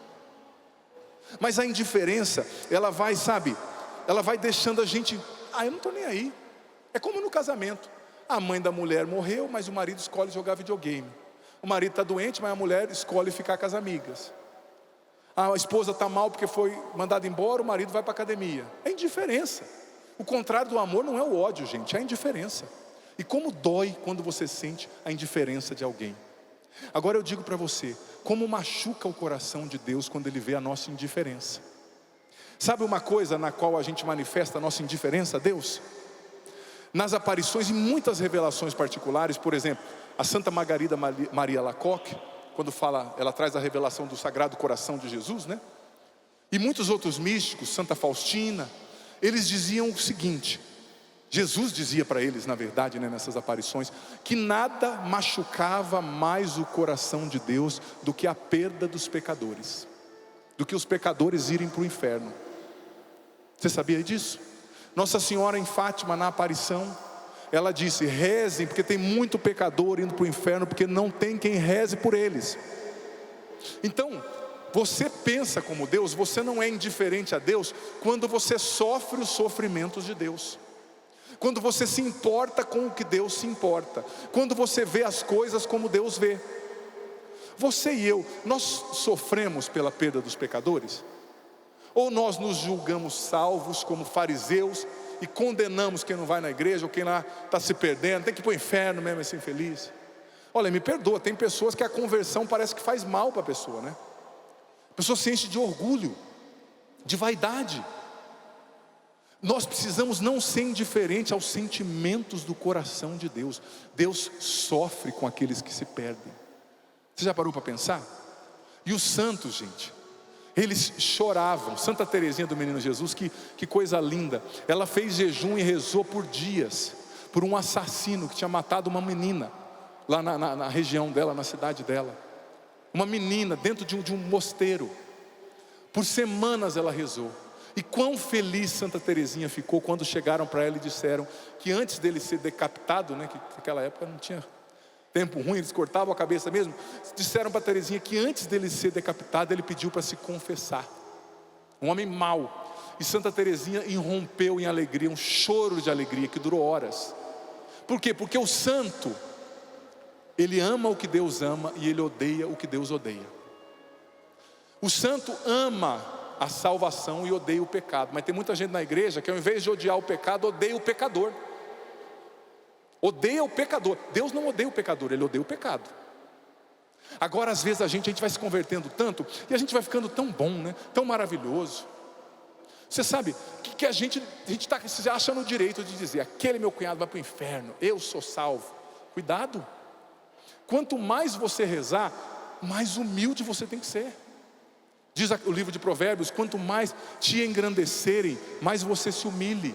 S1: Mas a indiferença, ela vai, ela vai deixando a gente, eu não estou nem aí. É como no casamento, a mãe da mulher morreu, mas o marido escolhe jogar videogame. O marido está doente, mas a mulher escolhe ficar com as amigas. A esposa está mal porque foi mandada embora, o marido vai para a academia. É indiferença. O contrário do amor não é o ódio, gente, é a indiferença. E como dói quando você sente a indiferença de alguém. Agora eu digo para você, como machuca o coração de Deus quando Ele vê a nossa indiferença. Sabe uma coisa na qual a gente manifesta a nossa indiferença a Deus? Nas aparições e muitas revelações particulares, por exemplo, a Santa Margarida Maria Alacoque, quando fala, ela traz a revelação do Sagrado Coração de Jesus, né? E muitos outros místicos, Santa Faustina, eles diziam o seguinte, Jesus dizia para eles, na verdade, né, nessas aparições, que nada machucava mais o coração de Deus do que a perda dos pecadores, do que os pecadores irem para o inferno. Você sabia disso? Nossa Senhora em Fátima, na aparição, ela disse, rezem, porque tem muito pecador indo para o inferno, porque não tem quem reze por eles. Então, você pensa como Deus, você não é indiferente a Deus, quando você sofre os sofrimentos de Deus. Quando você se importa com o que Deus se importa. Quando você vê as coisas como Deus vê. Você e eu, nós sofremos pela perda dos pecadores? Ou nós nos julgamos salvos como fariseus e condenamos quem não vai na igreja, ou quem lá está se perdendo, tem que ir para o inferno mesmo, esse infeliz? Olha, me perdoa, tem pessoas que a conversão parece que faz mal para a pessoa, né? A pessoa se enche de orgulho, de vaidade. Nós precisamos não ser indiferente aos sentimentos do coração de Deus. Deus sofre com aqueles que se perdem. Você já parou para pensar? E os santos, gente, eles choravam. Santa Teresinha do Menino Jesus, que coisa linda. Ela fez jejum e rezou por dias, por um assassino que tinha matado uma menina, lá na região dela, na cidade dela. Uma menina dentro de um mosteiro. Por semanas ela rezou. E quão feliz Santa Teresinha ficou quando chegaram para ela e disseram que antes dele ser decapitado, né, que naquela época não tinha tempo ruim, eles cortavam a cabeça mesmo. Disseram para Teresinha que antes dele ser decapitado, ele pediu para se confessar. Um homem mau. E Santa Teresinha irrompeu em alegria, um choro de alegria que durou horas. Por quê? Porque o santo, ele ama o que Deus ama e ele odeia o que Deus odeia. O santo ama a salvação e odeia o pecado. Mas tem muita gente na igreja que ao invés de odiar o pecado, odeia o pecador. Odeia o pecador. Deus não odeia o pecador, Ele odeia o pecado. Agora às vezes a gente vai se convertendo tanto e a gente vai ficando tão bom, né? Tão maravilhoso. Você sabe que a gente está se achando o direito de dizer, aquele meu cunhado vai para o inferno, eu sou salvo. Cuidado. Quanto mais você rezar, mais humilde você tem que ser. Diz o livro de Provérbios, quanto mais te engrandecerem, mais você se humilhe.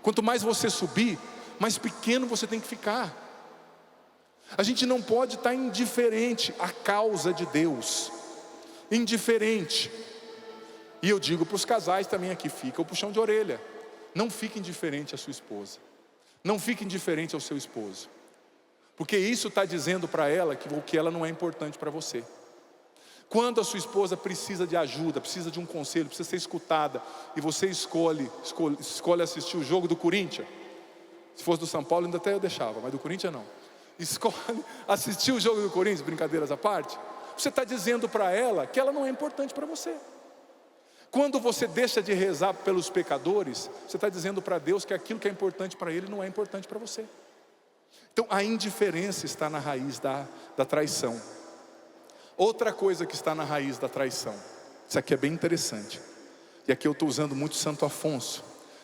S1: Quanto mais você subir, mais pequeno você tem que ficar. A gente não pode estar indiferente à causa de Deus. Indiferente. E eu digo para os casais também aqui, fica o puxão de orelha. Não fique indiferente à sua esposa. Não fique indiferente ao seu esposo. Porque isso está dizendo para ela que ela não é importante para você. Quando a sua esposa precisa de ajuda, precisa de um conselho, precisa ser escutada, e você escolhe assistir o jogo do Corinthians, se fosse do São Paulo ainda até eu deixava, mas do Corinthians não. Escolhe assistir o jogo do Corinthians, brincadeiras à parte, você está dizendo para ela que ela não é importante para você. Quando você deixa de rezar pelos pecadores, você está dizendo para Deus que aquilo que é importante para Ele não é importante para você. Então a indiferença está na raiz da traição. Outra coisa que está na raiz da traição, isso aqui é bem interessante, e aqui eu estou usando muito Santo Afonso.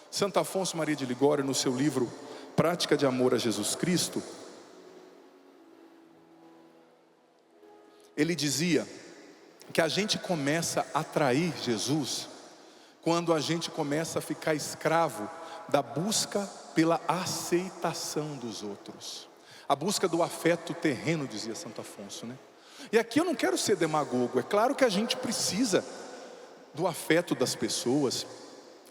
S1: Santo Afonso Maria de Ligório, no seu livro Prática de Amor a Jesus Cristo, ele dizia que a gente começa a trair Jesus quando a gente começa a ficar escravo da busca pela aceitação dos outros, a busca do afeto terreno, dizia Santo Afonso, né? E aqui eu não quero ser demagogo. É claro que a gente precisa do afeto das pessoas,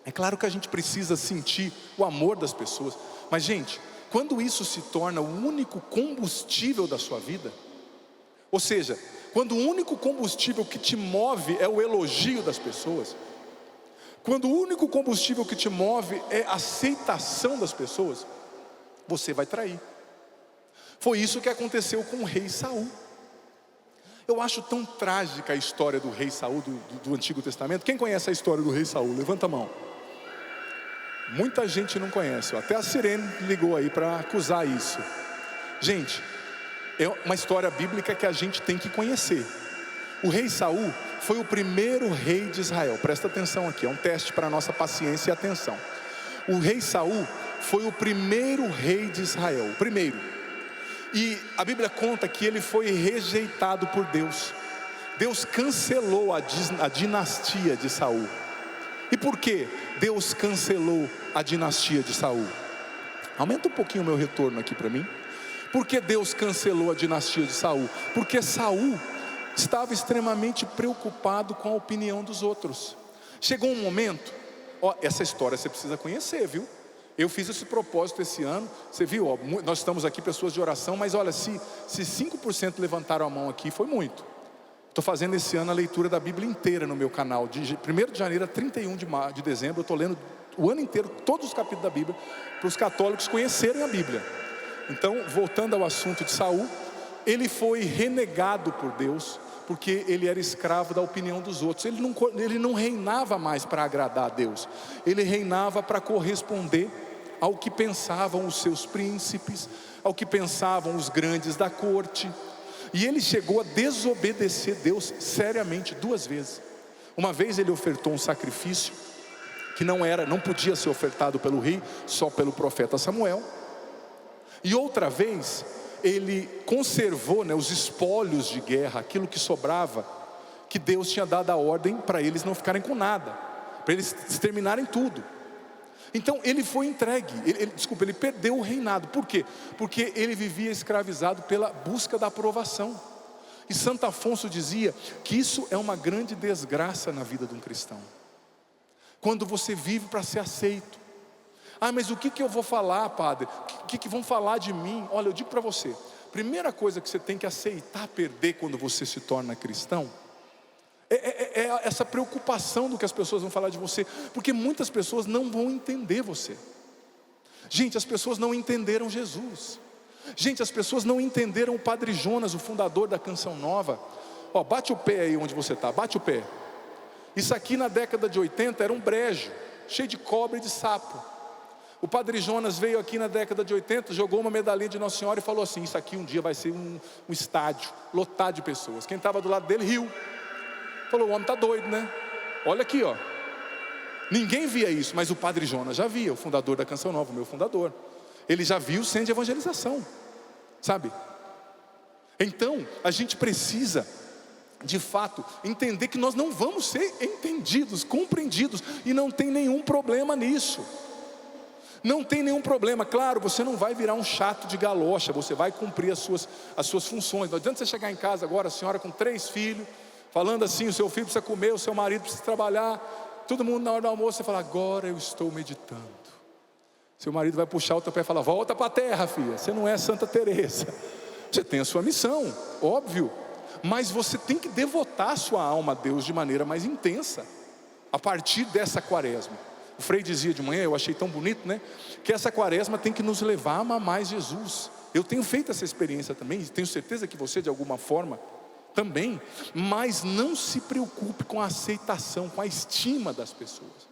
S1: é claro que a gente precisa sentir o amor das pessoas, mas gente, quando isso se torna o único combustível da sua vida, ou seja, quando o único combustível que te move é o elogio das pessoas, quando o único combustível que te move é a aceitação das pessoas, você vai trair. Foi isso que aconteceu com o rei Saul. Eu acho tão trágica a história do rei Saul do Antigo Testamento. Quem conhece a história do rei Saul? Levanta a mão. Muita gente não conhece. Até a Sirene ligou aí para acusar isso. Gente, é uma história bíblica que a gente tem que conhecer. O rei Saul foi o primeiro rei de Israel. Presta atenção aqui, é um teste para a nossa paciência e atenção. O rei Saul foi o primeiro rei de Israel, o primeiro. E a Bíblia conta que ele foi rejeitado por Deus. Deus cancelou a dinastia de Saul. E por que Deus cancelou a dinastia de Saul? Aumenta um pouquinho o meu retorno aqui para mim. Por que Deus cancelou a dinastia de Saul? Porque Saul estava extremamente preocupado com a opinião dos outros. Chegou um momento, essa história você precisa conhecer, viu? Eu fiz esse propósito esse ano. Você viu, nós estamos aqui pessoas de oração, mas olha, se 5% levantaram a mão aqui, foi muito. Estou fazendo esse ano a leitura da Bíblia inteira no meu canal, de 1º de janeiro a 31 de dezembro, eu estou lendo o ano inteiro, todos os capítulos da Bíblia, para os católicos conhecerem a Bíblia. Então, voltando ao assunto de Saul, ele foi renegado por Deus, porque ele era escravo da opinião dos outros. Ele não reinava mais para agradar a Deus, ele reinava para corresponder ao que pensavam os seus príncipes, ao que pensavam os grandes da corte. E ele chegou a desobedecer Deus seriamente 2 vezes. Uma vez ele ofertou um sacrifício que não podia ser ofertado pelo rei, só pelo profeta Samuel. E outra vez ele conservou, os espólios de guerra, aquilo que sobrava, que Deus tinha dado a ordem para eles não ficarem com nada, para eles exterminarem tudo. Então ele foi entregue, ele perdeu o reinado. Por quê? Porque ele vivia escravizado pela busca da aprovação. E Santo Afonso dizia que isso é uma grande desgraça na vida de um cristão, quando você vive para ser aceito. Mas o que eu vou falar, padre? O que vão falar de mim? Olha, eu digo para você, primeira coisa que você tem que aceitar perder quando você se torna cristão é essa preocupação do que as pessoas vão falar de você, porque muitas pessoas não vão entender você. Gente, as pessoas não entenderam Jesus. Gente, as pessoas não entenderam o Padre Jonas, o fundador da Canção Nova. Bate o pé aí onde você está, bate o pé. Isso aqui na década de 80 era um brejo, cheio de cobra e de sapo. O Padre Jonas veio aqui na década de 80, jogou uma medalhinha de Nossa Senhora e falou assim: isso aqui um dia vai ser um estádio lotado de pessoas. Quem estava do lado dele riu. Falou: o homem está doido, né? Olha aqui, ninguém via isso, mas o Padre Jonas já via, o fundador da Canção Nova, o meu fundador. Ele já viu o centro de evangelização, sabe? Então, a gente precisa, de fato, entender que nós não vamos ser entendidos, compreendidos, e não tem nenhum problema nisso. Não tem nenhum problema. Claro, você não vai virar um chato de galocha, você vai cumprir as suas funções. Não adianta você chegar em casa agora, a senhora com 3 filhos, falando assim: o seu filho precisa comer, o seu marido precisa trabalhar, todo mundo na hora do almoço, você fala: agora eu estou meditando. Seu marido vai puxar o teu pé e falar: volta para a terra, filha, você não é Santa Teresa. Você tem a sua missão, óbvio, mas você tem que devotar a sua alma a Deus de maneira mais intensa, a partir dessa quaresma. O Frei dizia de manhã, eu achei tão bonito, que essa quaresma tem que nos levar a amar mais Jesus. Eu tenho feito essa experiência também, tenho certeza que você de alguma forma também, mas não se preocupe com a aceitação, com a estima das pessoas.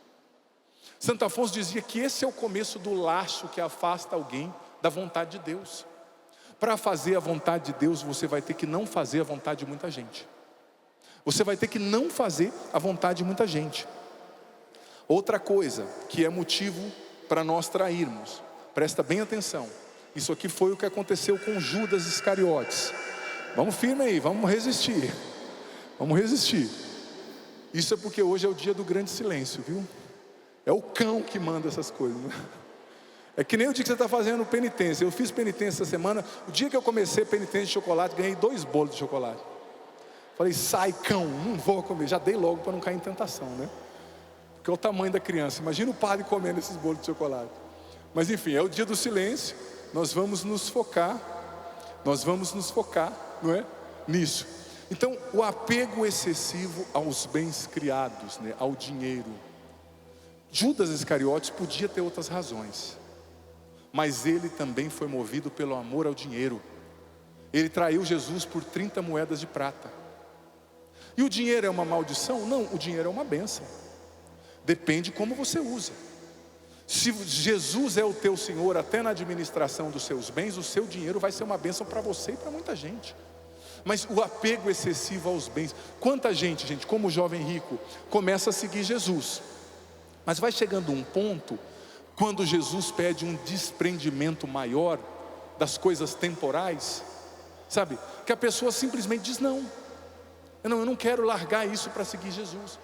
S1: Santo Afonso dizia que esse é o começo do laço que afasta alguém da vontade de Deus. Para fazer a vontade de Deus, você vai ter que não fazer a vontade de muita gente. Você vai ter que não fazer a vontade de muita gente. Outra coisa que é motivo para nós trairmos, presta bem atenção, isso aqui foi o que aconteceu com Judas Iscariotes. Vamos firme aí, vamos resistir. Vamos resistir. Isso é porque hoje é o dia do grande silêncio, viu? É o cão que manda essas coisas, É que nem o dia que você está fazendo penitência. Eu fiz penitência essa semana. O dia que eu comecei penitência de chocolate, ganhei 2 bolos de chocolate. Falei, sai cão, não vou comer. Já dei logo para não cair em tentação, né? Porque é o tamanho da criança. Imagina o padre comendo esses bolos de chocolate. Mas enfim, é o dia do silêncio. Nós vamos nos focar, não é? Nisso. Então, o apego excessivo aos bens criados, né? Ao dinheiro. Judas Iscariotes podia ter outras razões, mas ele também foi movido pelo amor ao dinheiro. Ele traiu Jesus por 30 moedas de prata. E o dinheiro é uma maldição? Não, o dinheiro é uma bênção. Depende como você usa. Se Jesus é o teu Senhor até na administração dos seus bens, o seu dinheiro vai ser uma bênção para você e para muita gente. Mas o apego excessivo aos bens, quanta gente, como o jovem rico, começa a seguir Jesus, mas vai chegando um ponto, quando Jesus pede um desprendimento maior das coisas temporais, sabe, que a pessoa simplesmente diz não, eu não quero largar isso para seguir Jesus.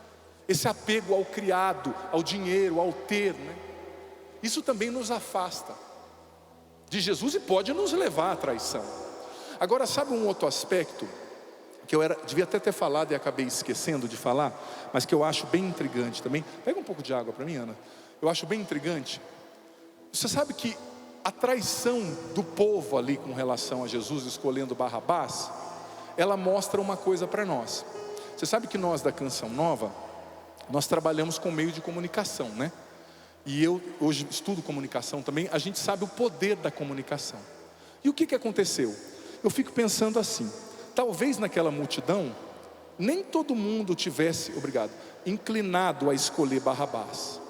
S1: Esse apego ao criado, ao dinheiro, ao ter, né? Isso também nos afasta de Jesus e pode nos levar à traição. Agora, sabe um outro aspecto que devia até ter falado e acabei esquecendo de falar, mas que eu acho bem intrigante também. Pega um pouco de água para mim, Ana. Eu acho bem intrigante. Você sabe que a traição do povo ali com relação a Jesus escolhendo Barrabás, ela mostra uma coisa para nós. Você sabe que nós da Canção Nova, nós trabalhamos com meio de comunicação, né? E eu hoje estudo comunicação também. A gente sabe o poder da comunicação. E o que aconteceu? Eu fico pensando assim, talvez naquela multidão nem todo mundo tivesse, inclinado a escolher Barrabás.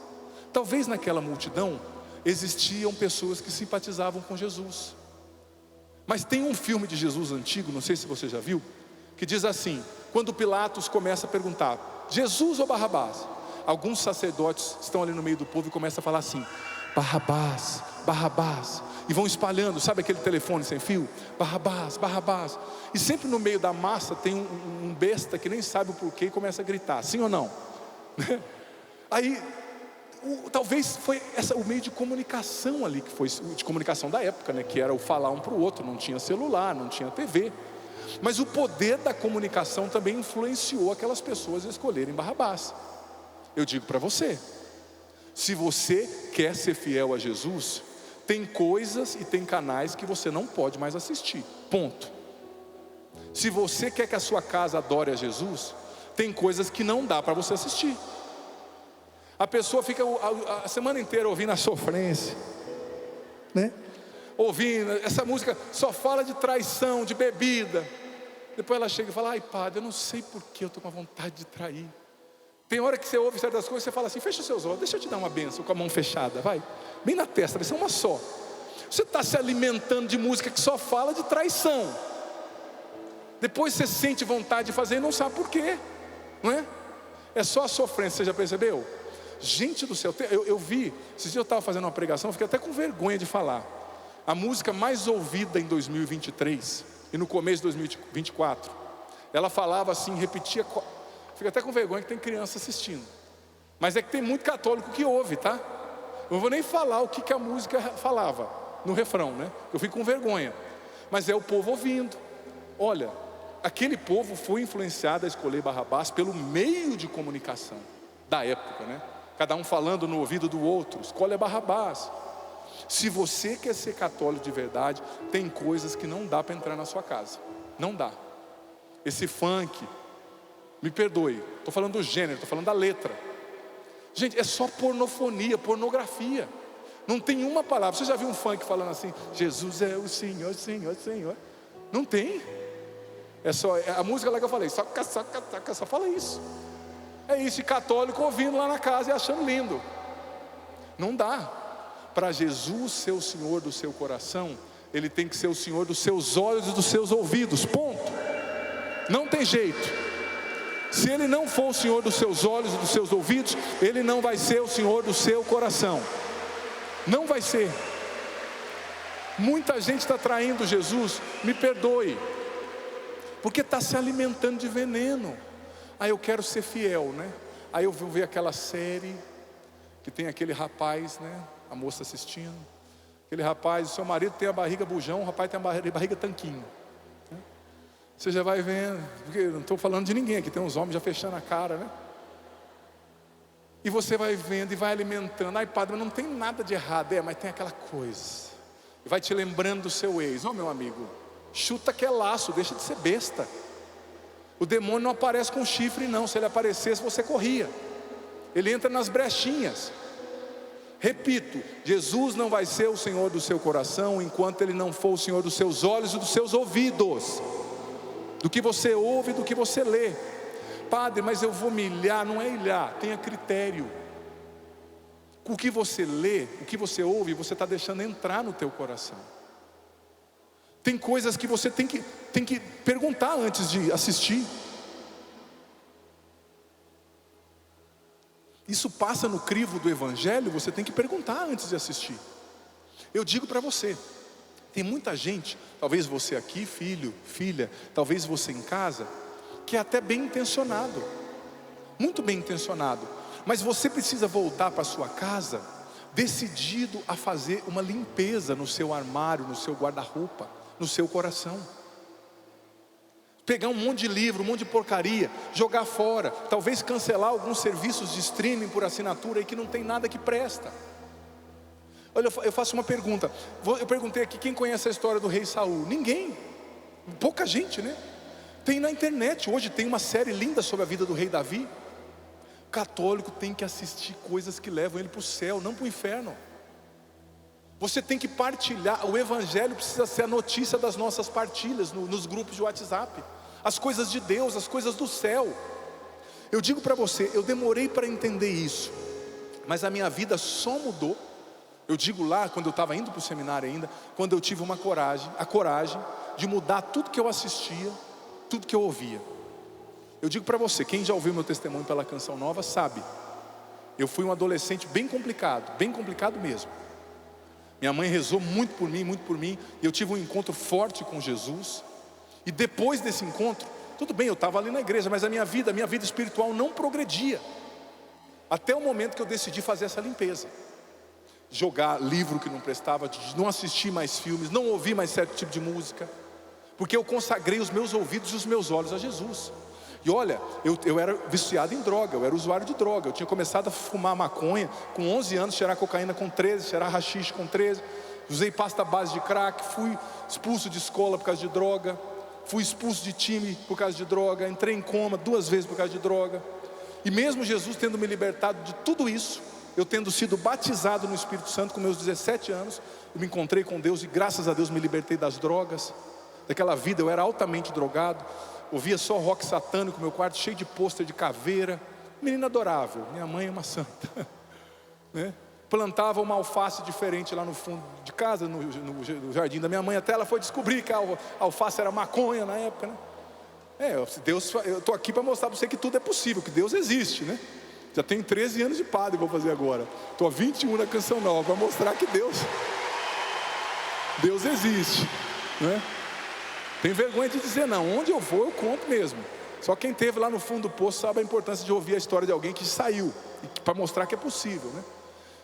S1: Talvez naquela multidão existiam pessoas que simpatizavam com Jesus. Mas tem um filme de Jesus antigo, não sei se você já viu, que diz assim, quando Pilatos começa a perguntar, Jesus ou Barrabás? Alguns sacerdotes estão ali no meio do povo e começam a falar assim, Barrabás, Barrabás, e vão espalhando, sabe aquele telefone sem fio? Barrabás, Barrabás. E sempre no meio da massa tem um besta que nem sabe o porquê e começa a gritar, sim ou não? Aí, talvez foi o meio de comunicação ali, que foi de comunicação da época, né? Que era o falar um para o outro, não tinha celular, não tinha TV. Mas o poder da comunicação também influenciou aquelas pessoas a escolherem Barrabás. Eu digo para você, se você quer ser fiel a Jesus, tem coisas e tem canais que você não pode mais assistir, ponto. Se você quer que a sua casa adore a Jesus, tem coisas que não dá para você assistir. A pessoa fica a semana inteira ouvindo a sofrência, né? Ouvindo, essa música só fala de traição, de bebida. Depois ela chega e fala, ai padre, eu não sei por que eu estou com a vontade de trair. Tem hora que você ouve certas coisas e você fala assim, fecha seus olhos, deixa eu te dar uma bênção com a mão fechada, vai, bem na testa, vai ser uma só. Você está se alimentando de música que só fala de traição. Depois você sente vontade de fazer e não sabe por quê, não é? É só a sofrência, você já percebeu? Gente do céu, eu vi, esses dias eu estava fazendo uma pregação, eu fiquei até com vergonha de falar. A música mais ouvida em 2023 e no começo de 2024, ela falava assim, repetia, fica até com vergonha que tem criança assistindo, mas é que tem muito católico que ouve, tá? Eu não vou nem falar o que a música falava no refrão, né? Eu fico com vergonha, mas é o povo ouvindo. Olha, aquele povo foi influenciado a escolher Barrabás pelo meio de comunicação da época, né? Cada um falando no ouvido do outro, escolhe Barrabás. Se você quer ser católico de verdade, tem coisas que não dá para entrar na sua casa, não dá. Esse funk, me perdoe, estou falando do gênero, estou falando da letra. Gente, é só pornofonia, pornografia. Não tem uma palavra. Você já viu um funk falando assim, Jesus é o Senhor, Senhor, Senhor? Não tem. É só, a música lá que eu falei, só fala isso. É isso, e católico ouvindo lá na casa e achando lindo. Não dá. Para Jesus ser o Senhor do seu coração, Ele tem que ser o Senhor dos seus olhos e dos seus ouvidos, ponto. Não tem jeito. Se Ele não for o Senhor dos seus olhos e dos seus ouvidos, Ele não vai ser o Senhor do seu coração. Não vai ser. Muita gente está traindo Jesus, me perdoe, porque está se alimentando de veneno. Aí eu quero ser fiel, né? Aí eu vou ver aquela série que tem aquele rapaz, né? A moça assistindo. Aquele rapaz, o seu marido tem a barriga bujão, o rapaz tem a barriga tanquinho, né? Você já vai vendo, porque eu não estou falando de ninguém aqui, tem uns homens já fechando a cara, né? E você vai vendo e vai alimentando. Ai, padre, mas não tem nada de errado. Mas tem aquela coisa. E vai te lembrando do seu ex. Meu amigo, chuta que é laço, deixa de ser besta. O demônio não aparece com chifre não. Se ele aparecesse, você corria. Ele entra nas brechinhas. Repito, Jesus não vai ser o Senhor do seu coração enquanto Ele não for o Senhor dos seus olhos e dos seus ouvidos. Do que você ouve e do que você lê. Padre, mas eu vou me ilhar. Não é ilhar, tenha critério. O que você lê, o que você ouve, você está deixando entrar no teu coração. Tem coisas que você tem que perguntar antes de assistir. Isso passa no crivo do Evangelho, você tem que perguntar antes de assistir. Eu digo para você, tem muita gente, talvez você aqui, filho, filha, talvez você em casa, que é até bem intencionado, muito bem intencionado, mas você precisa voltar para sua casa decidido a fazer uma limpeza no seu armário, no seu guarda-roupa, no seu coração. Pegar um monte de livro, um monte de porcaria, jogar fora, talvez cancelar alguns serviços de streaming por assinatura aí que não tem nada que presta. Olha, eu faço uma pergunta. Eu perguntei aqui quem conhece a história do rei Saul. Ninguém, pouca gente, né? Tem na internet, hoje tem uma série linda sobre a vida do rei Davi. O católico tem que assistir coisas que levam ele para o céu, não para o inferno. Você tem que partilhar, o Evangelho precisa ser a notícia das nossas partilhas nos grupos de WhatsApp. As coisas de Deus, as coisas do céu. Eu digo para você, eu demorei para entender isso, mas a minha vida só mudou. Eu digo lá, quando eu estava indo para o seminário ainda, quando eu tive a coragem de mudar tudo que eu assistia, tudo que eu ouvia. Eu digo para você, quem já ouviu meu testemunho pela Canção Nova sabe, eu fui um adolescente bem complicado mesmo. Minha mãe rezou muito por mim, e eu tive um encontro forte com Jesus. E depois desse encontro, tudo bem, eu estava ali na igreja, mas a minha vida espiritual não progredia. Até o momento que eu decidi fazer essa limpeza. Jogar livro que não prestava, não assistir mais filmes, não ouvir mais certo tipo de música. Porque eu consagrei os meus ouvidos e os meus olhos a Jesus. E olha, eu era viciado em droga, eu era usuário de droga. Eu tinha começado a fumar maconha com 11 anos, cheirar cocaína com 13, cheirar haxixe com 13. Usei pasta base de crack, fui expulso de escola por causa de droga. Fui expulso de time por causa de droga. Entrei em coma 2 vezes por causa de droga. E mesmo Jesus tendo me libertado de tudo isso, eu tendo sido batizado no Espírito Santo com meus 17 anos, eu me encontrei com Deus e graças a Deus me libertei das drogas. Daquela vida eu era altamente drogado. Ouvia só rock satânico, meu quarto cheio de pôster de caveira. Menina adorável, minha mãe é uma santa, né? Plantava uma alface diferente lá no fundo de casa, no jardim da minha mãe. Até ela foi descobrir que a alface era maconha na época, né? Deus, eu estou aqui para mostrar para você que tudo é possível, que Deus existe, né? Já tenho 13 anos de padre, vou fazer agora. Estou há 21 na Canção Nova, para mostrar que Deus existe, né? Tem vergonha de dizer não, onde eu vou eu conto mesmo. Só quem esteve lá no fundo do poço sabe a importância de ouvir a história de alguém que saiu, para mostrar que é possível, né?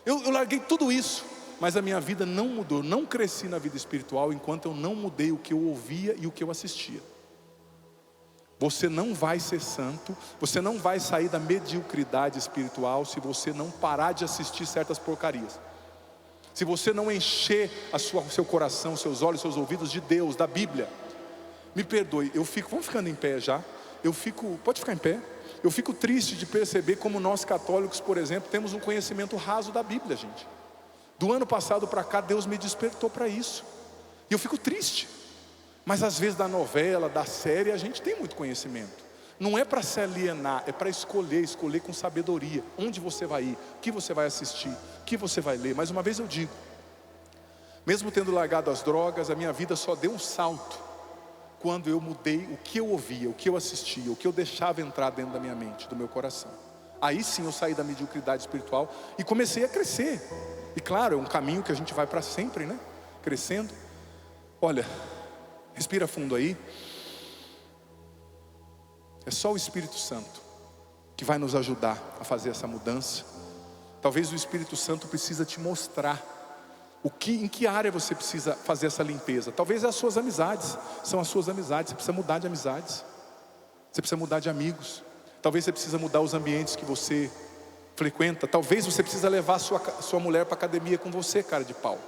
S1: Eu larguei tudo isso, mas a minha vida não mudou, não cresci na vida espiritual enquanto eu não mudei o que eu ouvia e o que eu assistia. Você não vai ser santo, você não vai sair da mediocridade espiritual se você não parar de assistir certas porcarias. Se você não encher o seu coração, seus olhos, seus ouvidos de Deus, da Bíblia. Me perdoe, vamos ficando em pé já. Pode ficar em pé. Eu fico triste de perceber como nós católicos, por exemplo, temos um conhecimento raso da Bíblia, gente. Do ano passado para cá, Deus me despertou para isso. E eu fico triste. Mas às vezes da novela, da série, a gente tem muito conhecimento. Não é para se alienar, é para escolher com sabedoria. Onde você vai ir, o que você vai assistir, o que você vai ler. Mais uma vez eu digo, mesmo tendo largado as drogas, a minha vida só deu um salto quando eu mudei o que eu ouvia, o que eu assistia, o que eu deixava entrar dentro da minha mente, do meu coração. Aí sim eu saí da mediocridade espiritual e comecei a crescer. E claro, é um caminho que a gente vai para sempre, né? Crescendo. Olha, respira fundo aí. É só o Espírito Santo que vai nos ajudar a fazer essa mudança. Talvez o Espírito Santo precisa te mostrar Em que área você precisa fazer essa limpeza? Talvez as suas amizades, são as suas amizades. Você precisa mudar de amizades, você precisa mudar de amigos. Talvez você precisa mudar os ambientes que você frequenta. Talvez você precisa levar sua mulher para a academia com você, cara de pau.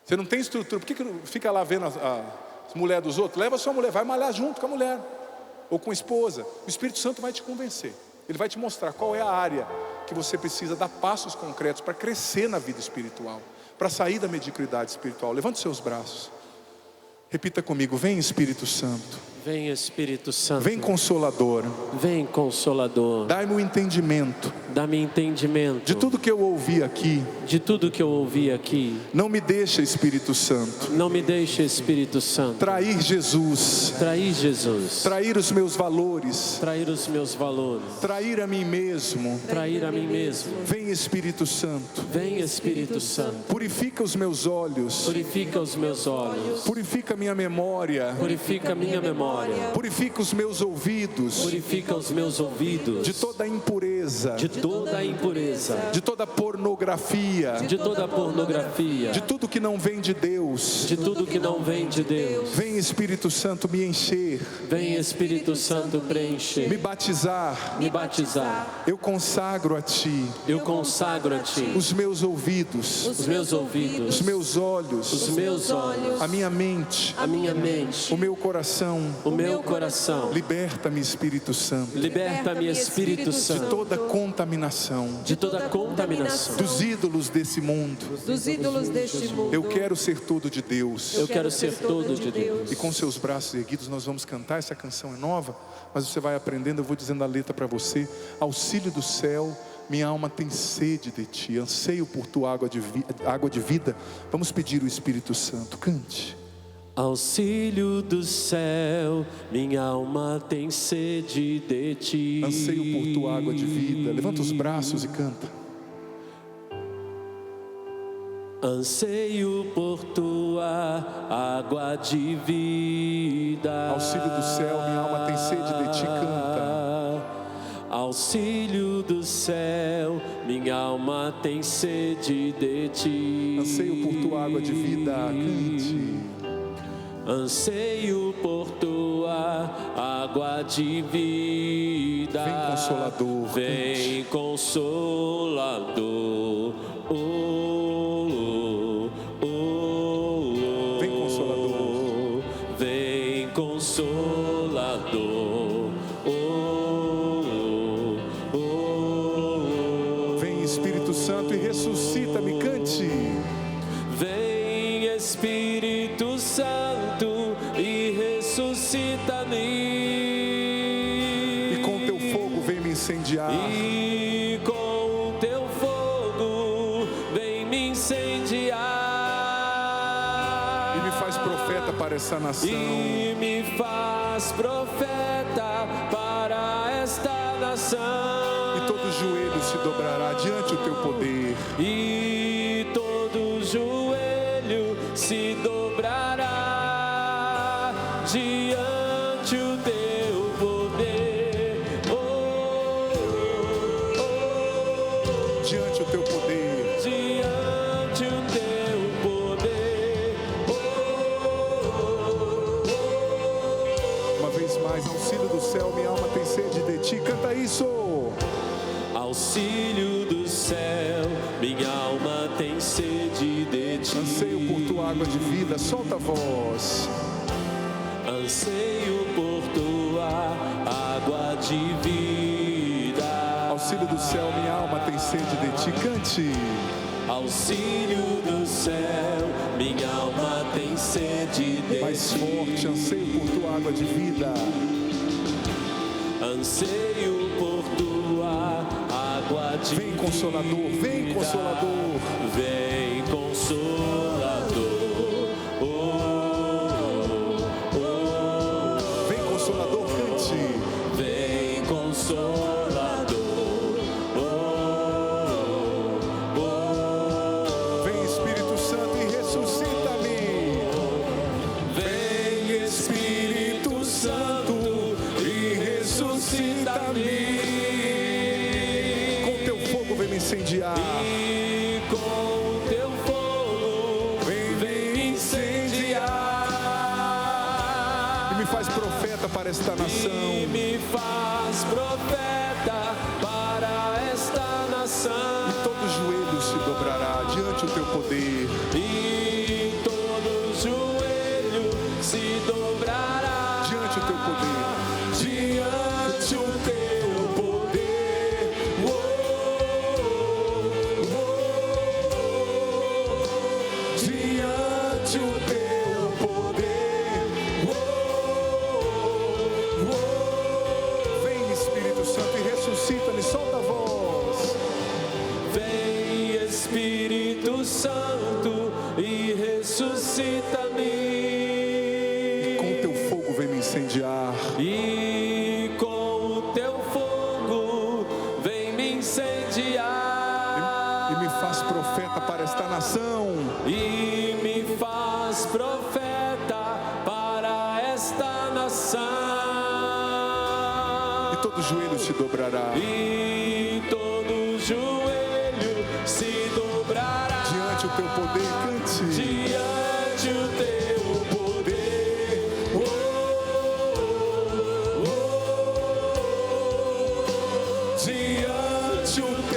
S1: Você não tem estrutura, por que fica lá vendo as mulheres dos outros? Leva a sua mulher, vai malhar junto com a mulher, ou com a esposa. O Espírito Santo vai te convencer. Ele vai te mostrar qual é a área que você precisa dar passos concretos para crescer na vida espiritual, para sair da mediocridade espiritual. Levante seus braços. Repita comigo: vem Espírito Santo.
S2: Vem Espírito Santo.
S1: Vem Consolador.
S2: Vem Consolador.
S1: Dai-me o entendimento.
S2: Dá-me entendimento.
S1: De tudo que eu ouvi aqui.
S2: De tudo que eu ouvi aqui.
S1: Não me deixe, Espírito Santo.
S2: Não me deixe, Espírito Santo.
S1: Trair Jesus.
S2: Trair Jesus.
S1: Trair os meus valores.
S2: Trair os meus valores.
S1: Trair a mim mesmo.
S2: Trair a mim mesmo.
S1: Vem Espírito Santo.
S2: Vem Espírito Santo.
S1: Purifica os meus olhos.
S2: Purifica os meus olhos.
S1: Purifica minha memória.
S2: Purifica minha memória.
S1: Purifica os meus ouvidos.
S2: Purifica os meus ouvidos.
S1: De toda impureza.
S2: De toda a impureza.
S1: De toda pornografia.
S2: De toda pornografia.
S1: De tudo que não vem de Deus.
S2: De tudo que não vem de Deus.
S1: Vem Espírito Santo me encher.
S2: Vem Espírito Santo preencher.
S1: Me batizar.
S2: Me batizar.
S1: Eu consagro a Ti.
S2: Eu consagro a Ti.
S1: Os meus ouvidos.
S2: Os meus ouvidos.
S1: Os meus olhos.
S2: Os meus olhos.
S1: A minha mente.
S2: A minha mente.
S1: O meu coração.
S2: O meu coração.
S1: Liberta-me, Espírito Santo.
S2: Liberta-me, Espírito
S1: De
S2: Santo.
S1: toda contaminação.
S2: De toda contaminação.
S1: Dos ídolos desse mundo.
S3: Dos ídolos deste mundo.
S1: Eu quero ser todo de Deus.
S2: Eu quero ser todo de Deus.
S1: E com seus braços erguidos nós vamos cantar. Essa canção é nova, mas você vai aprendendo. Eu vou dizendo a letra para você. Auxílio do céu, minha alma tem sede de Ti. Anseio por Tua água de vida. Vamos pedir o Espírito Santo. Cante.
S2: Auxílio do céu, minha alma tem sede de Ti.
S1: Anseio por Tua água de vida. Levanta os braços e canta.
S2: Anseio por Tua água de vida.
S1: Auxílio do céu, minha alma tem sede de Ti. Canta.
S2: Auxílio do céu, minha alma tem sede de Ti.
S1: Anseio por Tua água de vida. Cante.
S2: Anseio por Tua água de vida.
S1: Vem Consolador.
S2: Vem Consolador.
S1: Vem Consolador.
S2: Vem Consolador.
S1: Vem Espírito Santo e ressuscita-me. Cante.
S2: Vem Espírito Santo e ressuscita-me.
S1: E com Teu fogo vem me incendiar.
S2: E com Teu fogo vem me incendiar.
S1: E me faz profeta para essa nação.
S2: E me faz profeta para esta nação.
S1: E todo joelho se dobrará diante o Teu poder.
S2: E todo joelho se dobrará diante o Teu poder.
S1: Diante o Teu poder.
S2: Diante o Teu poder.
S1: Uma vez mais, auxílio do céu, minha alma tem sede de Ti. Canta isso.
S2: Auxílio do céu, minha alma tem sede de Ti.
S1: Anseio por Tua água de vida. Solta a voz.
S2: Anseio por Tua água de vida.
S1: Auxílio do céu, minha alma tem sede de Ti. Cante.
S2: Auxílio do céu, minha alma tem sede de
S1: Mais
S2: Ti.
S1: forte, anseio por Tua água de vida.
S2: Anseio por Tua água de vida.
S1: Vem Consolador, vem Consolador.
S2: Vem Consolador.
S1: Vem Consolador, cante.
S2: Vem Consolador.
S1: Vem Espírito Santo e ressuscita-me.
S2: Vem Espírito Santo e ressuscita-me.
S1: Com Teu fogo vem me incendiar.
S2: E com Teu fogo
S1: me faz profeta para esta nação.
S2: E me faz profeta para esta nação.
S1: E todo joelho se dobrará diante do teu poder.
S2: E todo joelho se dobrará
S1: diante do teu poder.
S2: Diante o teu poder. Diante o teu poder.
S1: Vem, Espírito Santo, e ressuscita-me. Solta a voz.
S2: Vem, Espírito Santo, e ressuscita-me.
S1: E com teu fogo vem me incendiar.
S2: E com o teu fogo vem me incendiar.
S1: E me faz profeta para esta nação.
S2: E me faz profeta para esta nação.
S1: E todo joelho se dobrará
S2: E todo joelho se dobrará
S1: diante do teu poder. Cante.
S2: diante o teu poder. Diante o